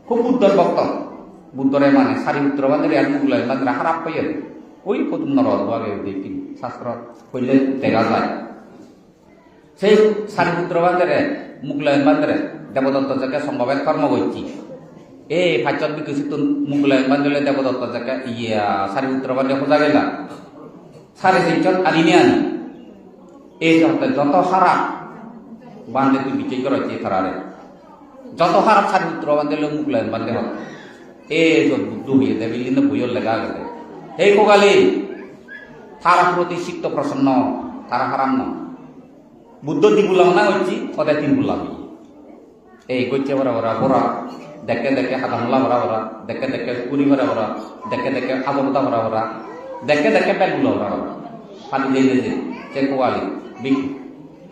খুব বুদ্ধর ভক্ত বুদ্ধরে মানে সারিপুত্র বান্ধে আর মুগল বান্ধে খারাপ পাইয়ে ওই প্রথম নরদ আগে দেখি শাস্ত্র কইলে দেখা যায় সেই সারিপুত্র বান্ধে মুগলায়ন বান্ধে দেবদত্ত যাকে সম্ভবের কর্ম করছি এই ফাইচত বিকশিত মুগলায়ন বান্ধলে দেবদত্ত যাকে সারিপুত্র বান্ধে খোঁজা গেলা সাড়ে তিনজন আনিনে আনি এই যত খারাপ বান্ধে তুই বিচয় করেছি থারারে যত খারাপ সারিপুত্র বান্ধলে মুগলায়ন বান্ধে হল এই বুদ্ধ হয়ে দেবে কিন্তু বইয়ের লেখা গেছে এই কোকালি তার প্রতি চিত্ত প্রসন্ন তারা হারাম ন বুদ্ধ দি বুলাম না করছি ওদের তিন বুলাম এই করছে ওরা ওরা ওরা দেখে দেখে হাতামলা ওরা ওরা দেখে দেখে পুরি ওরা ওরা দেখে দেখে আবরতা ওরা ওরা দেখে দেখে ব্যাগগুলো ওরা ওরা পানি দিয়ে যে সে কোয়ালি বিক্রি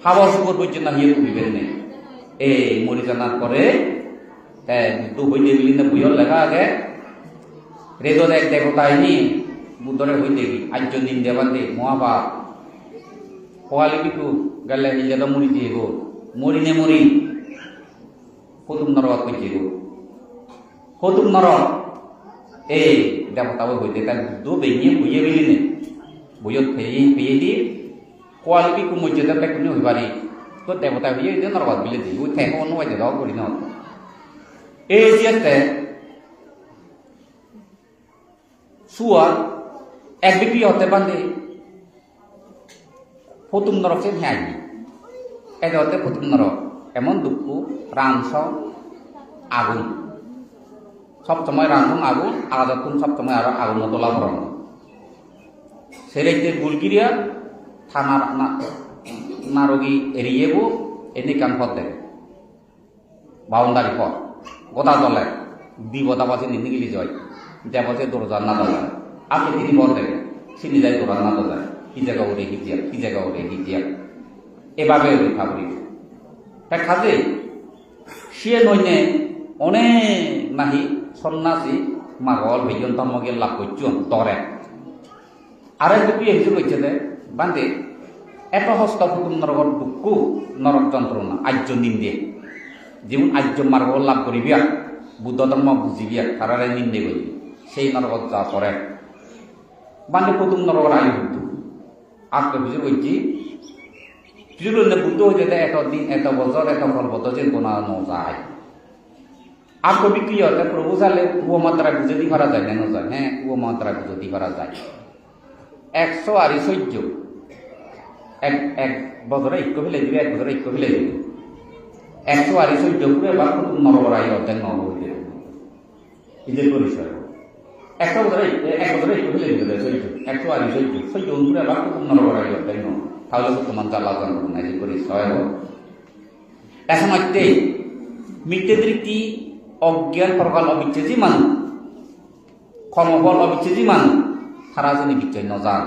হাওয়ার শুকর পর্যন্ত হিয়ে তুলিবেন নেই এই মরি জানার পরে বুদ্ধ হইলে বিলিনে বইয়ের লেখা আগে রেদ এক দেবতাইনি বুদ্ধরে হইতে কি আজজন দিন দেবান্তে মহাপাপ পোয়ালি পিকু গেলে হিজাদা মরি দিয়ে গো মরি নে মরি হতুম নরক কইছে গো হতুম নরক এই দেবতাও হইতে তার বুদ্ধ বেরিয়ে বইয়ে বেরিয়ে বইয়ত পেয়ে দিয়ে পোয়ালি পিকু মর্যাদা পেকুনি হইবারি তো দেবতা হইয়ে এটা নরক বিলে দিয়ে ওই ঠেক অন্য হইতে দাও করি না এই যে সুয়া এক বিক্রি হতে পারে হতুম নরক সে হ্যাঁ এটা হতে হতুম নরক এমন দুঃখ রাংস আগুন সবসময় রাঁধুন আগুন আলাদা সবসময় আরো আগুন তোলা ভরণ সেরেতে গুলগিরিয়া থানার নারগি এড়িয়েবো এনে কান পথ দেখে বাউন্ডারি পথ গোদা দলে দিবতা বাসে নিতে গেলে জয় দেবতে দরজার না দলে আপনি তিনি পথ দেখে সিনি যায় দোরার না দলে কি জায়গা ওরে হিজিয়া কি জায়গা ওরে হিজিয়া এভাবে লেখা করি তাই খাজে সে নইনে অনেক নাহি সন্ন্যাসী মাগল ভেজন ধর্মকে লাভ করছুন তরে আরেক দুটি হিসেবে হচ্ছে যে বান্ধে এত হস্ত কুটুম নরকর দুঃখ নরক যন্ত্রণা আর্য নিন্দে যেমন আর্য মার্গ লাভ করিবিয়া বুদ্ধ ধর্ম বুঝিবিয়া তারারে নিন্দে করি সেই নরকত যা করে বান্ধে কুটুম নরকর আয়ু বুদ্ধ আত্মবিষয় বলছি যদি বুদ্ধ হয়ে যেতে এত দিন এত বছর এত ফলবত যে কোনা নয় আত্ম বিক্রি হতে প্রভু চালে কুয়ো মাত্রা বুঝে করা যায় না যায় হ্যাঁ কুয়ো মাত্রা বুঝে করা যায় 100 আর 14 এক বছরে ইক্য ফেলে দিবে এক বছরে ইক্য ফেলে দিবে 100 আর 14 পুরো বা নরবরাই অর্ধেক নব হয়ে যাবে এদের পরিচয় 100 বছরে এক বছরে ইক্য ফেলে দিবে 100 আর 14 পুরো বা নরবরাই অর্ধেক নব তাহলে তোমার জ্বালা যন্ত্রণা এদের পরিচয় এখন হচ্ছে মিথ্যে দৃষ্টি অজ্ঞান পরকাল অবিচ্ছেদী মানুষ কর্মফল অবিচ্ছেদী মানুষ তারা যেন বিচ্ছয় নজান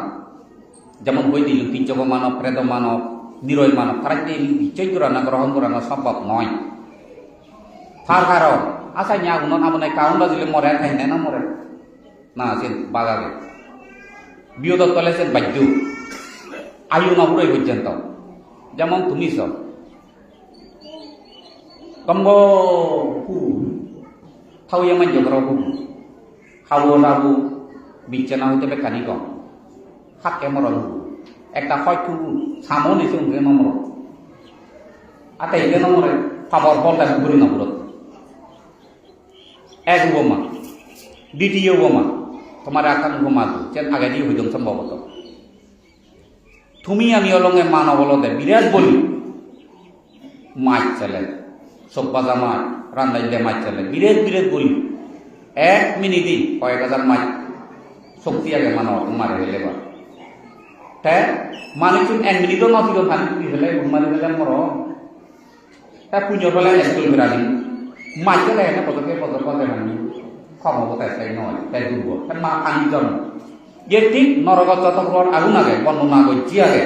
যেমন বই দিল পিঞ্চক মানব প্রেত মানব নিরয় মানব তারা বিচ্ছয় করানো গ্রহণ করানো সম্ভব নয় তার কারণ আচ্ছা ইয়া উন্নত আপনার কারণ বাজিলে মরে খাই না মরে না সে বাগাবে বিয়োদত তলে সে বাধ্য আয়ু নবুরই পর্যন্ত যেমন তুমি সব কম্ব থাও ইয়ামান জগরাবু খাবো রাবু বিছানা হইতে বেকানি কম হাকে মরণ একটা হয়তো সামন এসে উঠে নমর আতা ইলে নমরে খাবার ফলটা ঘুরে নমরত এক বোমা দ্বিতীয় বোমা তোমার আকান বোমা যেন আগে দিয়ে হইতাম সম্ভবত তুমি আমি অলঙ্গে মানব বলতে বিরাট বলি মাছ চলে সব্বাজা মাছ রান্নাই দিয়ে মাছ চলে বিরাট বিরাট বলি 1 মিনিটই কয়েক হাজার মাছ শক্তি আগে মানব মারে হইলে বা তাই মানুষ 1 মিনিটও নথিল ধান পুরি হলে মারি হলে মর তাই পুজো হলে স্কুল ফেরানি মাছ চলে এনে পদকে পদক পদে হানি ক্ষমতা চাই নয় তাই দুর্বল তাই মা আনি জন্ম যে ঠিক নরগত যতক্ষণ আগুন আগে বর্ণনা করছি আগে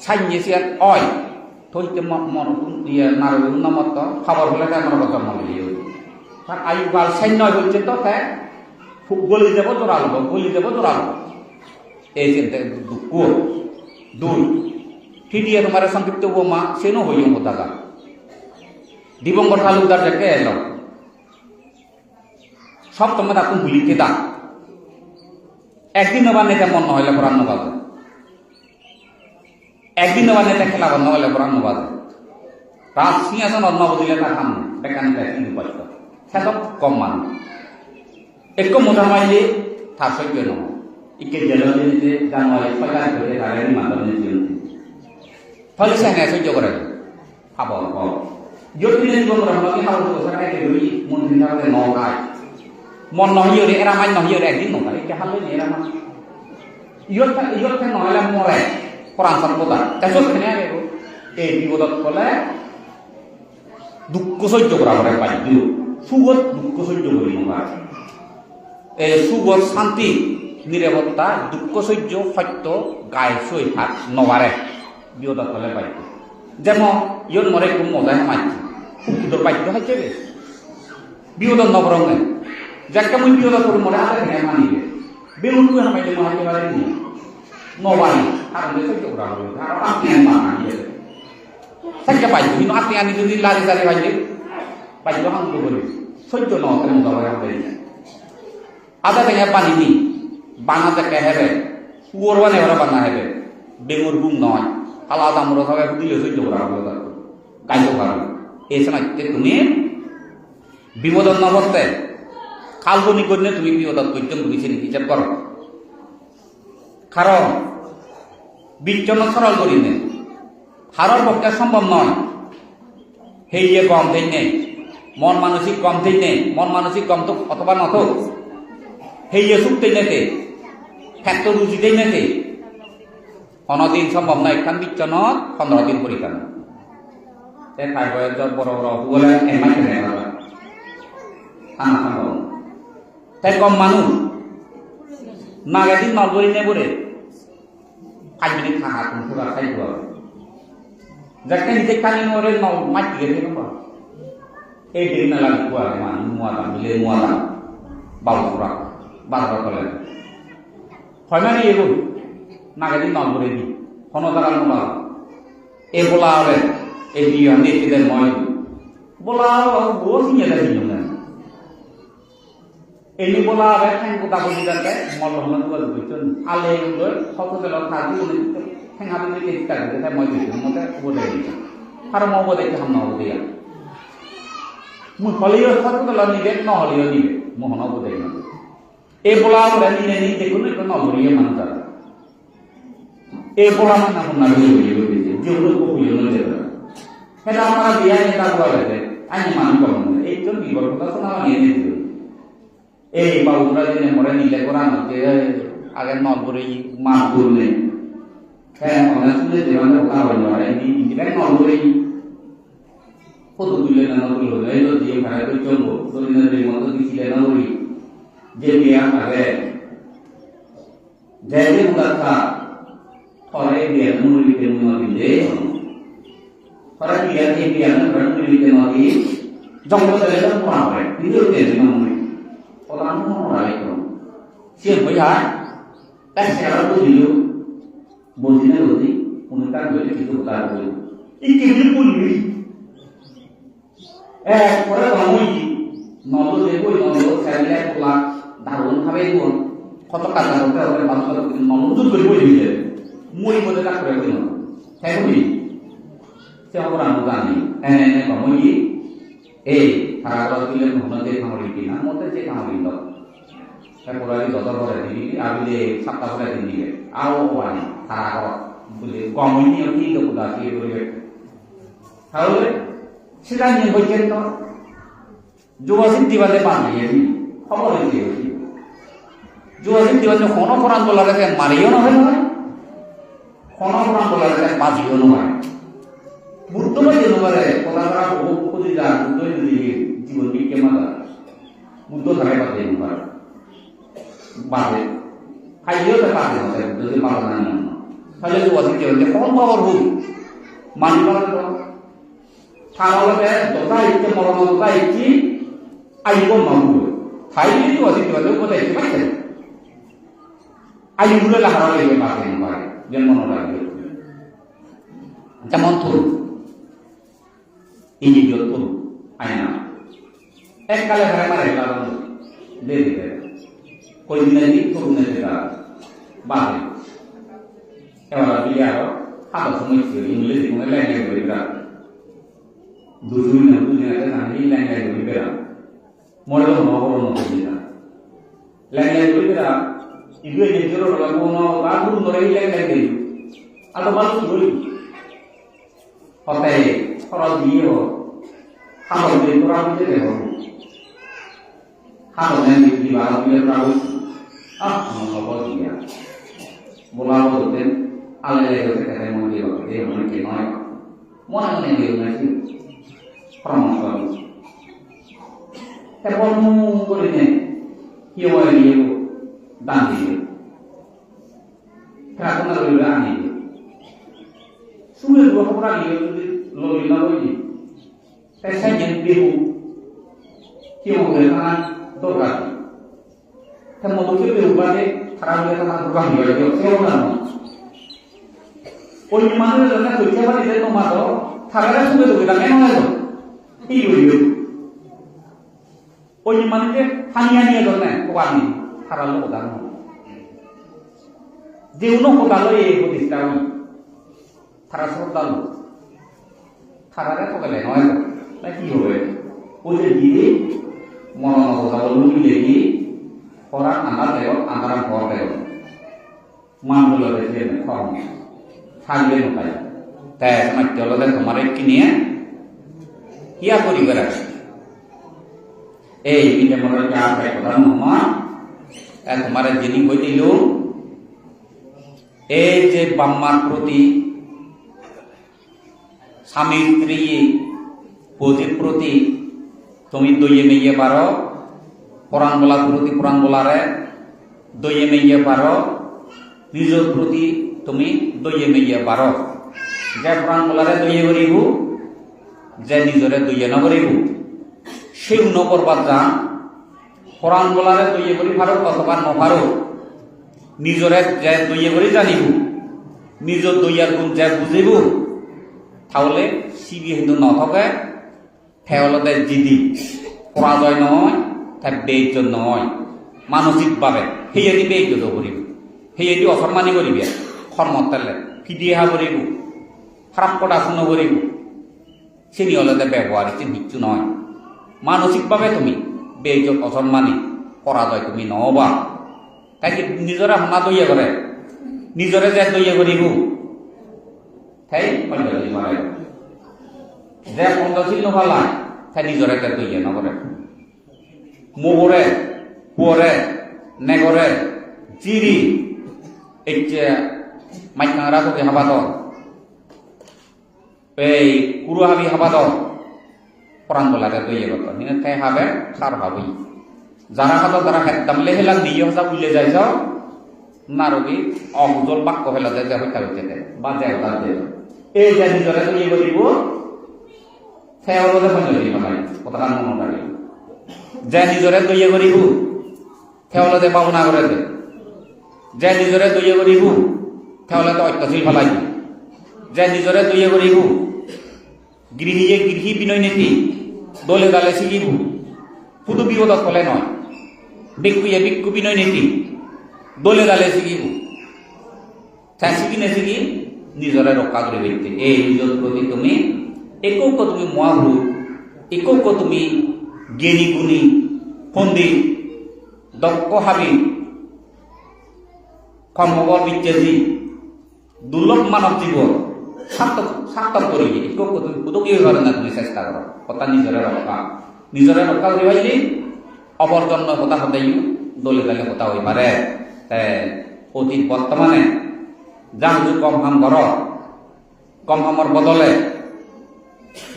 সাইন্যেসিয়ার অয় থইতে ইয়ে নারগুন নামত খবর হলে তাই নরগত জন্ম লিয়ে তার আয়ুকাল সৈন্য হচ্ছে তো তাই গলি যাব জোরালব গলি যাব জোরালব এই চিন্তা দুঃখ দুই তৃতীয় তোমার সংক্ষিপ্ত বোমা সেনো হইম দাদা দিবঙ্গর তালুকদার দেখে এলো সব তোমার এখন গুলিতে দাগ একদিন আবার নেতা মন নহলে কোরআন বাজে একদিন আবার নেতা খেলা বন্ধ হলে কোরআন বাজে রাজ সিংহাসন অন্য বদিলে না খান বেকানি কিন্তু পাইত সেসব কম মানুষ একটু মোটা মাইলে তার সহ্য নয় ইকে জেলেও যেতে জানুয়ারি 6 তারিখ ধরে তাদের মাধ্যমে জীবন ফলে সে সহ্য করে খাবো যদি জীবন রহমাকে খাবো সরকারকে দুই মন্ত্রী থাকতে নগায় মন নহিও রে এরা মাই নহিও রে একদিন নগায় কে হালে এরা মা ইয়ত নহলে মরে কোরআন সর্বদা তেজত খেনে আগে এই বিপদত কলে দুঃখ সহ্য করা করে বাধ্য সুগত দুঃখ সহ্য করি নগা এই সুগত শান্তি নিরাপত্তা দুঃখ সহ্য সত্য গায়ে সই থাক নবারে বিপদত কলে বাধ্য যেমন ইয়ত মরে খুব মজায় মারছে খুব ভিতর বাধ্য হয়েছে বিপদত নবরঙ্গে যাকে মুই বিপদত করে মরে আগে মানিবে Bingung gue namanya di mana kemarin ini. Ngawali, harus dia saja orang itu. Harus artian mana dia. Saya Pak Ju, ini artian itu dilari-lari Pak Ju. Pak Ju hang dulu. Sojo no temu gawe yang lain. Ada dengan apa ini? Bana te kehere. Urwane orang bana hebe. Bingung bung noy. Kalau ada murah saya budi sojo orang itu. Kayu baru. Esana তুমি বিপদত নপড়তে কাল্পনিক করলে তুমি বিপদত পর্যন্ত তুমি হিসাব করো কারণ বিচ্ছন্ন সরল করি নে হারার পক্ষে সম্ভব নয় হেইয়ে কম দেই নেই মন মানসিক কম দেই নেই মন মানসিক কম তো অথবা নত হেইয়ে সুখতে নেতে ক্ষেত্র রুচি দেই নেতে অনদিন সম্ভব নয় এখান বিচ্ছন্ন 15 দিন পরীক্ষাแต่ถ่ายไว้จนบรอหัวแล้วไม่แข็งแรงแล้วท่านบอกแต่กอมมนุษย์นากดินนอลบริเนบุเรใครไม่ได้ทหารคุณผู้รักใครตัวจากนั้นที่การนี้นอเรนนอลไม่เกี่ยวกับเอเดนนั่นแหละกว่ามันมัวตามิเลมัวตาบาลุระบาลุระเลยคอยไม่ได้ยังนากดินนอลบริเนคนอตากันมาเอโบลาเลยEdia ni tidak mau bola bos ni ada di mana ini bola apa yang kita boleh kan malah malah betul ale itu satu kalau tadi itu yang habis itu kita mau itu maka boleh harus mau boleh kita mau dia muhalio satu kalau ni dia no halio ni mohon boleh bola apa ni dekun itu no boleh mana bola mana pun nak boleh jauh ko boleh Kita apa dia yang tak boleh deh, hanya manusia. Itu di bawah kita semua ini tu. Bau urat ini orang ni lekoran, agar nak beri mampu ni. Kayak orang sudah jalan orang orang ini, kita nak beri foto tulen nak beri, itu dia cara itu contoh. Tulen dari motor di sini nak beri. Jadi yang ada, jadi bukan tak. Orang dia nak beri dengan dia. Orang dia orang miliki lagi, jangkau saya itu kurang itu dia memang orang orang itu. Siapa ya? Sekarang tu dulu, bosnya tu untar boleh itu bukan boleh. Ini pun ni. Orang kamu ini, nol saya lihat pula darun kami itu, kotak kata orang bangsa itu nol tu boleh dia. Mui boleh tak boleh itu. Saya pun Siapa orang bukan ni? Kamu ni, kalau kita nak jadi kamu ini, nak mula jadi kamu ini. Saya pula di doktor boleh ini, abis sabta boleh ini. Awak ni, kalau boleh kamu ini yang kita bukan kita boleh. Kalau sedang yang bercerita, juga sih tiba tiba ni, kamu boleh dia. Juga sih tiba tiba kono orang tu lagi yang Mario nak mana? Kono orang tu lagi yang Pasio nak. Butuh aja nomornya, orang aku tidak butuh di jiwa kita mana, butuh sampai pada nomor, balik, kayu terpakai saya butuh malam nanya, kalau jual sih jualnya kalau power hul, mandi malam itu, kalau lebih dosa itu malam dosa itu, ayu pun mampu, kayu itu jual sih jualnya boleh itu macam, ayu boleh lah kalau lebih pakai nomor, jangan mana lagi, macam tu. Ini jual pun, ayana. Kalau hari malam deh, kau ini nanti turun nanti balik. Kalau dia apa semua itu, English itu lain yang berbeda. Dulu nanti nanti lain yang berbeda. Modal mau berbeda. Lain yang berbeda. Itu yang jual orang mau baru mulai lain lagi. Atau baru dulu. Hotel, kalau dia, kalau dia kurang itu dia, kalau dia di bawah dia terlalu, mau dia, bola bola ala itu kita mau dia mana kenal, mana yang dia nanti, promosi, tapi mau boleh ni, hiawa dia, dan dia, kerana lebih berani. Sudah dua orang ini lori lagi. Saya yang biru, kau berkenaan dorat. Kamu tu biru balik, খারাপ হলে তোমার দোকান হয়ে যাবে সেও না ওই মানুষের জন্য তৈরি পারি যে তোমার থাকাটা শুনে দেবে না কেন হয় এই হইল ওই মানুষকে হানিয়া নিয়ে ধরে কোয়ানি খারাপ উদাহরণ যে উনো কোথালো এই প্রতিষ্ঠা তারা শ্রদ্ধালু তারা ঠকালে নয় না কি হবে ওই যে গিয়ে মনোনবল মিলে গিয়ে পড়ার আন্দার দেব আন্দার ঘর দেব মানগুলো দেখে কম থাকবে নয় তাই আমার চলতে তোমার কি নিয়ে ইয়া করি করে এই যে মনে কথা মহমান তোমার যিনি বই দিল এই যে বাম্মার প্রতি স্বামী স্ত্রী পতির প্রতি তুমি দইয়ে মেয়ে পারো পুরাণ বলার প্রতি পুরাণ বলারে দইয়ে মেয়ে পারো নিজের প্রতি তুমি দইয়ে মেয়ে পারো যে পুরাণ বলারে দইয়ে করিব যে নিজরে দইয়ে নকরিব সেই নকরবার যান পুরাণ বলারে দইয়ে করি পারো অথবা নপারো নিজরে যে দইয়ে করি জানিব নিজের দইয়ার গুণ যে বুঝিব তাহলে সিবি হিন্দু নথকে থেওলতে জিদি পরাজয় নয় তাই বেইজ্জ নয় মানসিকভাবে সেইয়েদি বেইজ্জত করিব সেইয়েদি অসম্মানী করিবে কর্মতালে ফিদিহা করিব খারাপ কথা শুনো করিব চিনি হলতে ব্যবহার নিচ্ছু নয় মানসিকভাবে তুমি বেইজ্জ অসম্মানী পরাজয় তুমি নহবা তাই নিজরে হনা দইয়া করে নিজরে যে দইয়া করিব তাই মারে যে পঞ্চশীল নভালা তাই নিজরে তে দইয়া নকরে মোগরে পুয়রে নেগরে জিরি এই যে মাইকাংরা তোকে হাবাদ এই কুরু হাবি হাবাদ পুরাণ বলারে দইয়া গত নিনে তাই হাবে সার হাবি যারা হাত যারা একদম লেহেলাক দিয়ে হসা উইলে যাইছ নারবি অজল বাক্য হইলা যে হইতা হইতে বা যে হতা দে এই যে নিজরে দইয়া করিব থেওলতে মনে ভাই কথা মনে রাখি যে নিজরে দইয়া করিব থেওলতে পাবনা করে দে যে নিজরে দইয়া করিব থেওলতে অত্যশীল ফেলাই যে নিজরে দইয়া করিব গৃহীয়ে গৃহী বিনয় নীতি দলে দালে শিখিব শুধু বিপদ ফলে নয় ভিক্ষুয়ে ভিক্ষু বিনয় নীতি দলে দালে শিখিব তাই শিখি নে শিখি নিজরে রক্ষা করে ব্যক্তি এই নিজের প্রতি তুমি একক তুমি মহাভূত একক তুমি জ্ঞানী গুণী পণ্ডিত দক্ষ হাবি কর্মবল বিচ্ছেদী দুর্লভ মানব জীবন সার্থক করি একক তুমি পুদকীয় করে না তুমি চেষ্টা করো কথা নিজরে রক্ষা করি ভাইলি অবর্জন্য কথা সদাই দলে দলে কথা হয়ে পারে অতীত বর্তমানে যা কিছু কম কাম কর কম কামর বদলে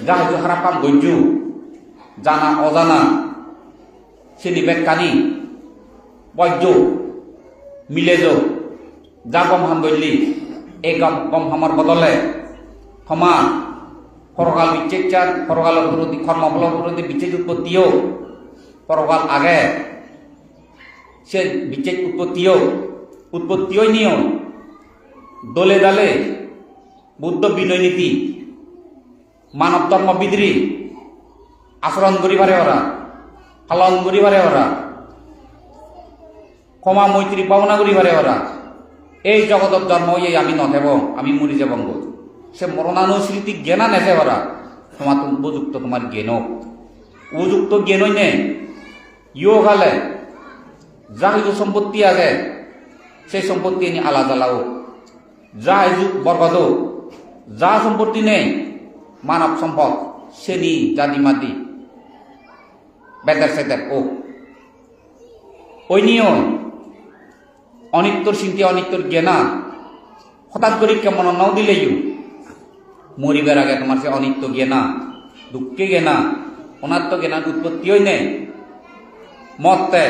যা কিছু খারাপ কাম গজ্য জানা অজানা চিনি বেকানি বৈদ্য মিলে যো যা কম হাম বললি এই কম হামর বদলে ক্ষমা পরকাল বিচ্ছেদ পরকালের প্রতি কর্মফলের প্রতি বিচ্ছেদ উৎপত্তিও পরকাল আগে সে বিচ্ছেদ উৎপত্তিও নিয়ম দলে দালে বুদ্ধ বিনয় নীতি মানব ধর্ম বিদ্রি আচরণ করিবারে ওরা পালন করিবারে ওরা ক্ষমা মৈত্রী পাওনা করিবারে ওরা এই জগতর জন্ম এই আমি নথেব আমি মরি যাব সে মরণানুস্মৃতি জ্ঞানা নেছে ওরা তোমার উপযুক্ত তোমার জ্ঞান উপযুক্ত জ্ঞানই নে ইয়ে গালে যা কিছু সম্পত্তি আছে সেই সম্পত্তি এনে আলা জ্বালাও যা যুগ বরগদ যা সম্পত্তি নেই মানব সম্পদ শ্রেণী জাতি মাতি বেদার সেদার ওই নিয়ে অনিত্যর চিন্তা অনিত্যর জ্ঞানা হঠাৎ করে কেমন নাও দিলেই মরিবার আগে তোমার সে অনিত্য জ্ঞানা দুঃখে জ্ঞানা অনাত্ম জ্ঞানার উৎপত্তিও নেই মতে